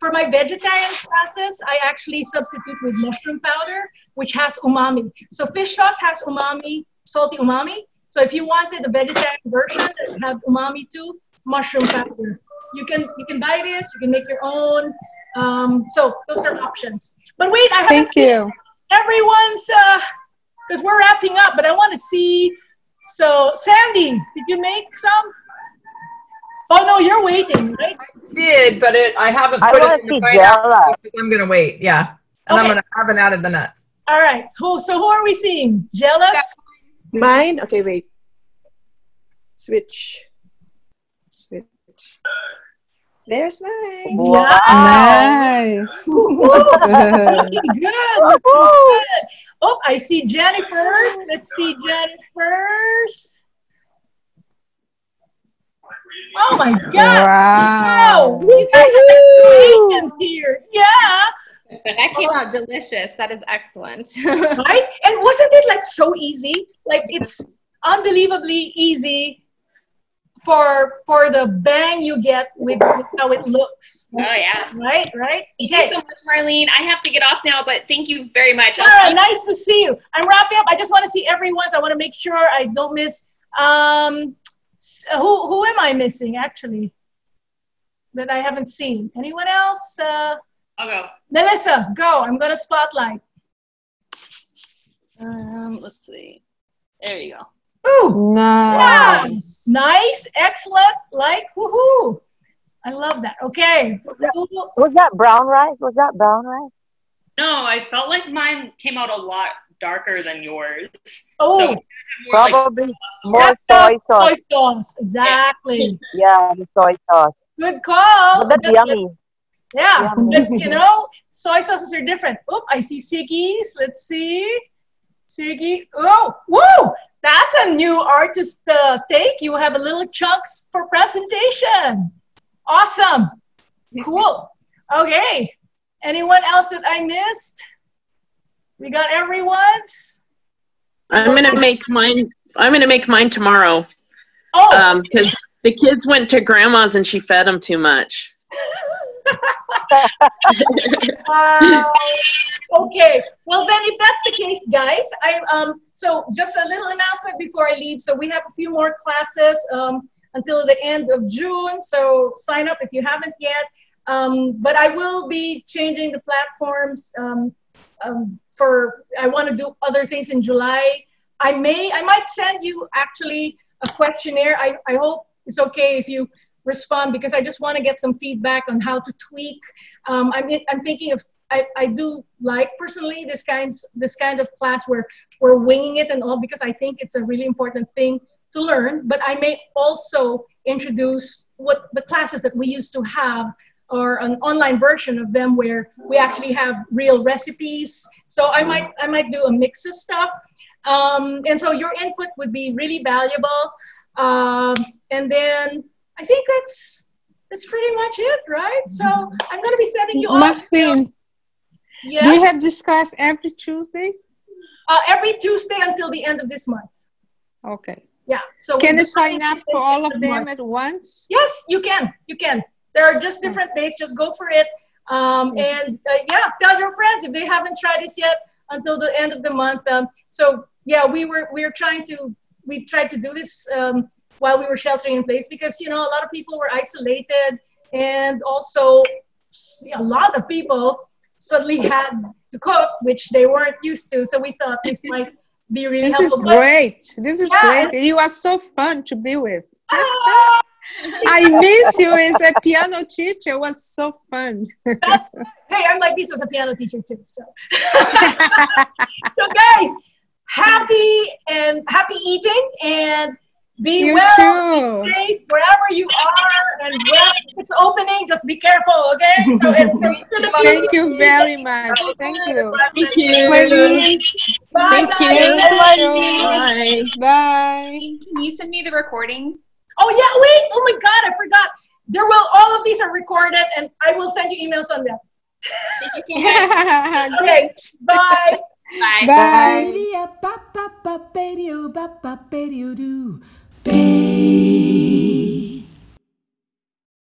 For my vegetarian classes, I actually substitute with mushroom powder, which has umami. So fish sauce has umami, salty umami. So if you wanted a vegetarian version that have umami too, mushroom powder. You can buy this. You can make your own. So those are options. But wait, I haven't seen everyone's, because we're wrapping up, but I want to see. So Sandy, did you make some? Oh no, you're waiting, right? I did, but I haven't put it in the pineapple because I'm gonna wait. Yeah, and I haven't added the nuts. All right. So who are we seeing? Jealous? Mine? Okay, wait. Switch. There's mine. Wow. Nice. Looking good. Looking good. Oh, I see Jenny first. Let's see Jenny first. Oh my God! Wow! You guys are Asians here. Yeah. That came out delicious. That is excellent. Right? And wasn't it like so easy? Like it's unbelievably easy for the bang you get with how it looks. Oh yeah. Right? Thank you so much, Marlene. I have to get off now, but thank you very much. Nice to see you. I'm wrapping up. I just want to see everyone. So I want to make sure I don't miss. Who am I missing actually that I haven't seen? Anyone else? I'll go. Melissa, go. I'm gonna spotlight. Let's see. There you go. Ooh, nice. Nice, excellent, woohoo. I love that. Okay. Was that brown rice? No, I felt like mine came out a lot darker than yours. Oh, so probably more soy sauce. Soy sauce, exactly. Yeah, the soy sauce. Good call. But that's yummy. Yeah, yummy. but soy sauces are different. Oh, I see Siggy's. Let's see. Siggy. Oh, woo! That's a new artist take. You have a little chunks for presentation. Awesome. Cool. Okay. Anyone else that I missed? We got everyone's. I'm gonna make mine tomorrow. Oh. Because the kids went to grandma's and she fed them too much. Wow. Okay. Well, then, if that's the case, guys, so just a little announcement before I leave. So we have a few more classes until the end of June. So sign up if you haven't yet. But I will be changing the platforms. I want to do other things in July. I might send you actually a questionnaire. I hope it's okay if you respond, because I just want to get some feedback on how to tweak. I'm thinking of, I do like personally this kind of class where we're winging it and all, because I think it's a really important thing to learn. But I may also introduce what the classes that we used to have, or an online version of them where we actually have real recipes. So I might do a mix of stuff. And so your input would be really valuable. And then I think that's pretty much it, right? So I'm going to be sending you all. Marlene, Yeah. do you have this class every Tuesdays? every Tuesday until the end of this month. Okay. Yeah. So can you sign up for all of them at once? Yes, you can. You can. There are just different days. Just go for it. And yeah, tell your friends if they haven't tried this yet until the end of the month. So yeah, we tried to do this while we were sheltering in place because a lot of people were isolated, and also a lot of people suddenly had to cook, which they weren't used to. So we thought this might be really this helpful. Is great. This is great. You are so fun to be with. I miss you as a piano teacher. It was so fun. Hey, I like this as a piano teacher too. So, so guys, happy eating, and be you well, be safe wherever you are, and it's opening. Just be careful, okay? So thank you very much. Thank you. Thank you. Bye. Thank you. Bye. Can you send me the recording? Oh yeah, wait! Oh my God, I forgot. All of these are recorded, and I will send you emails on them. Okay, bye. Bye. Bye.